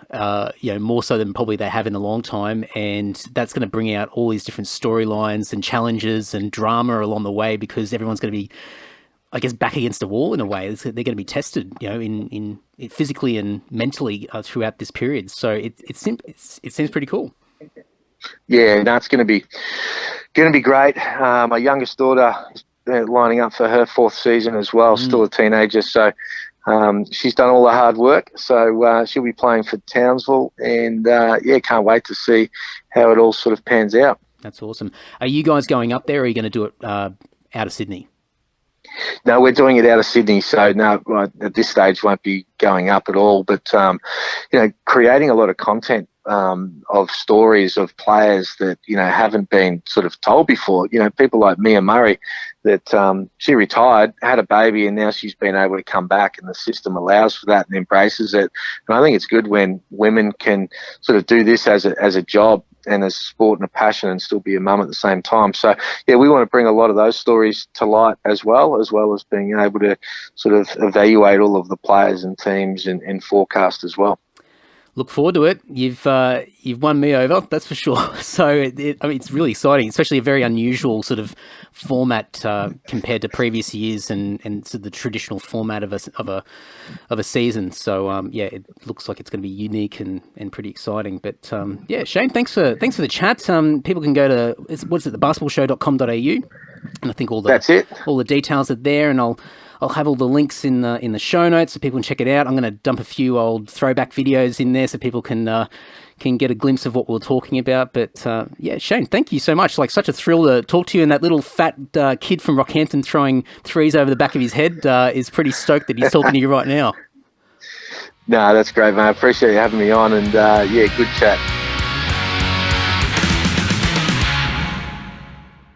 S3: more so than probably they have in a long time. And that's going to bring out all these different storylines and challenges and drama along the way, because everyone's going to be, I guess, back against the wall in a way. They're going to be tested, in physically and mentally throughout this period. So it seems pretty cool.
S4: Yeah, no, it's going to be great. My youngest daughter is lining up for her 4th season as well, still a teenager. So she's done all the hard work. So she'll be playing for Townsville, and can't wait to see how it all sort of pans out.
S3: That's awesome. Are you guys going up there, or are you going to do it out of Sydney?
S4: No, we're doing it out of Sydney, so no, at this stage won't be going up at all. But creating a lot of content of stories of players that haven't been sort of told before. People like Mia Murray, that she retired, had a baby, and now she's been able to come back, and the system allows for that and embraces it. And I think it's good when women can sort of do this as a job and as a sport and a passion, and still be a mum at the same time. So yeah, we want to bring a lot of those stories to light as well as being able to sort of evaluate all of the players and teams and forecast as well.
S3: Look forward to it. You've won me over, that's for sure. So it's really exciting, especially a very unusual sort of format compared to previous years and sort of the traditional format of a season. So it looks like it's going to be unique and pretty exciting. But Shane, thanks for the chat. People can go to thebasketballshow.com.au, and I think that's it. All the details are there, and I'll have all the links in the show notes so people can check it out. I'm going to dump a few old throwback videos in there so people can get a glimpse of what we're talking about. But Shane, thank you so much. Like, such a thrill to talk to you. And that little fat kid from Rockhampton throwing threes over the back of his head is pretty stoked that he's talking to you right now.
S4: No, that's great, mate. I appreciate you having me on, and good chat.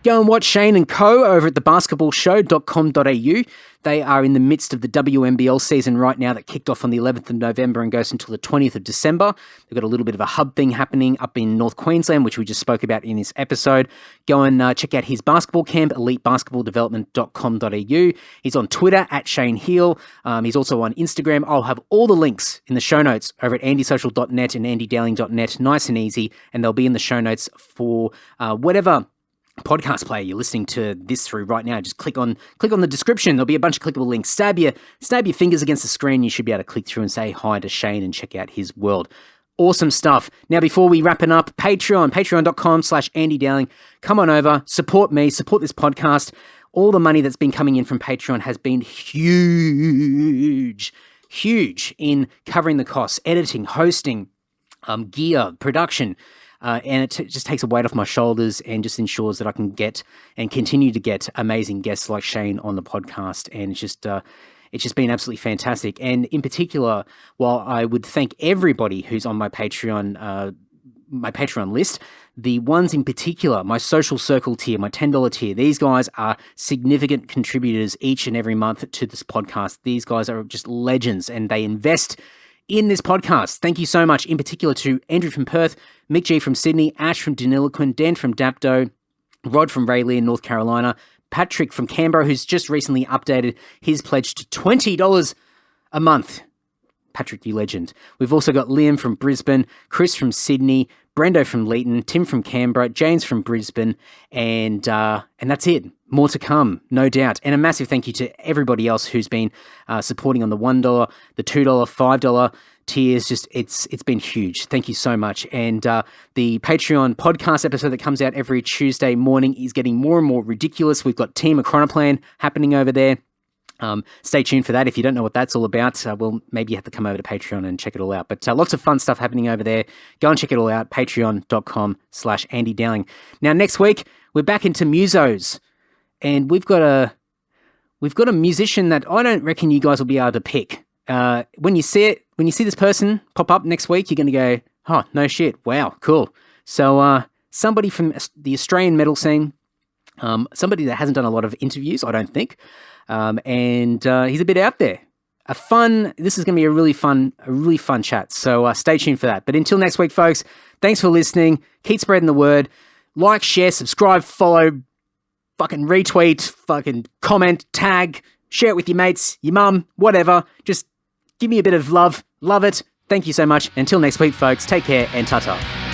S3: Go and watch Shane and Co over at thebasketballshow.com.au. They are in the midst of the WNBL season right now that kicked off on the 11th of November and goes until the 20th of December. They've got a little bit of a hub thing happening up in North Queensland, which we just spoke about in this episode. Go and check out his basketball camp, elitebasketballdevelopment.com.au. He's on Twitter at Shane Heel. He's also on Instagram. I'll have all the links in the show notes over at andysocial.net and andydowling.net, nice and easy, and they'll be in the show notes for whatever podcast player you're listening to this through right now. Just click on the description. There'll be a bunch of clickable links. Stab your fingers against the screen. You should be able to click through and say hi to Shane and check out his world. Awesome stuff. Now, before we wrap it up, patreon.com/Andy Dowling. Come on over, support me, support this podcast. All the money that's been coming in from Patreon has been huge in covering the costs, editing, hosting, gear, production. And it just takes a weight off my shoulders and just ensures that I can get and continue to get amazing guests like Shane on the podcast. And it's just been absolutely fantastic. And in particular, while I would thank everybody who's on my Patreon list, the ones in particular, my social circle tier, my $10 tier, these guys are significant contributors each and every month to this podcast. These guys are just legends, and they invest in this podcast. Thank you so much, in particular to Andrew from Perth, Mick G from Sydney, Ash from Deniliquin, Dan from Dapto, Rod from Rayleigh in North Carolina, Patrick from Canberra, who's just recently updated his pledge to $20 a month. Patrick, you legend. We've also got Liam from Brisbane, Chris from Sydney, Brendo from Leeton, Tim from Canberra, James from Brisbane, and that's it. More to come, no doubt. And a massive thank you to everybody else who's been supporting on the $1, the $2, $5 tiers. Just it's been huge. Thank you so much. And the Patreon podcast episode that comes out every Tuesday morning is getting more and more ridiculous. We've got Team Chronoplan happening over there. Stay tuned for that. If you don't know what that's all about, well, maybe you have to come over to Patreon and check it all out. But lots of fun stuff happening over there. Go and check it all out. Patreon.com/Andy Dowling. Now, next week, we're back into musos. And we've got a musician that I don't reckon you guys will be able to pick. When you see it, when you see this person pop up next week, you're going to go, oh, no shit. Wow, cool. So somebody from the Australian metal scene, somebody that hasn't done a lot of interviews, I don't think, and he's a bit out there. This is going to be a really fun chat. So stay tuned for that. But until next week, folks, thanks for listening. Keep spreading the word. Like, share, subscribe, follow, fucking retweet, fucking comment, tag, share it with your mates, your mum, whatever. Just give me a bit of love. Love it. Thank you so much. Until next week, folks, take care and ta-ta.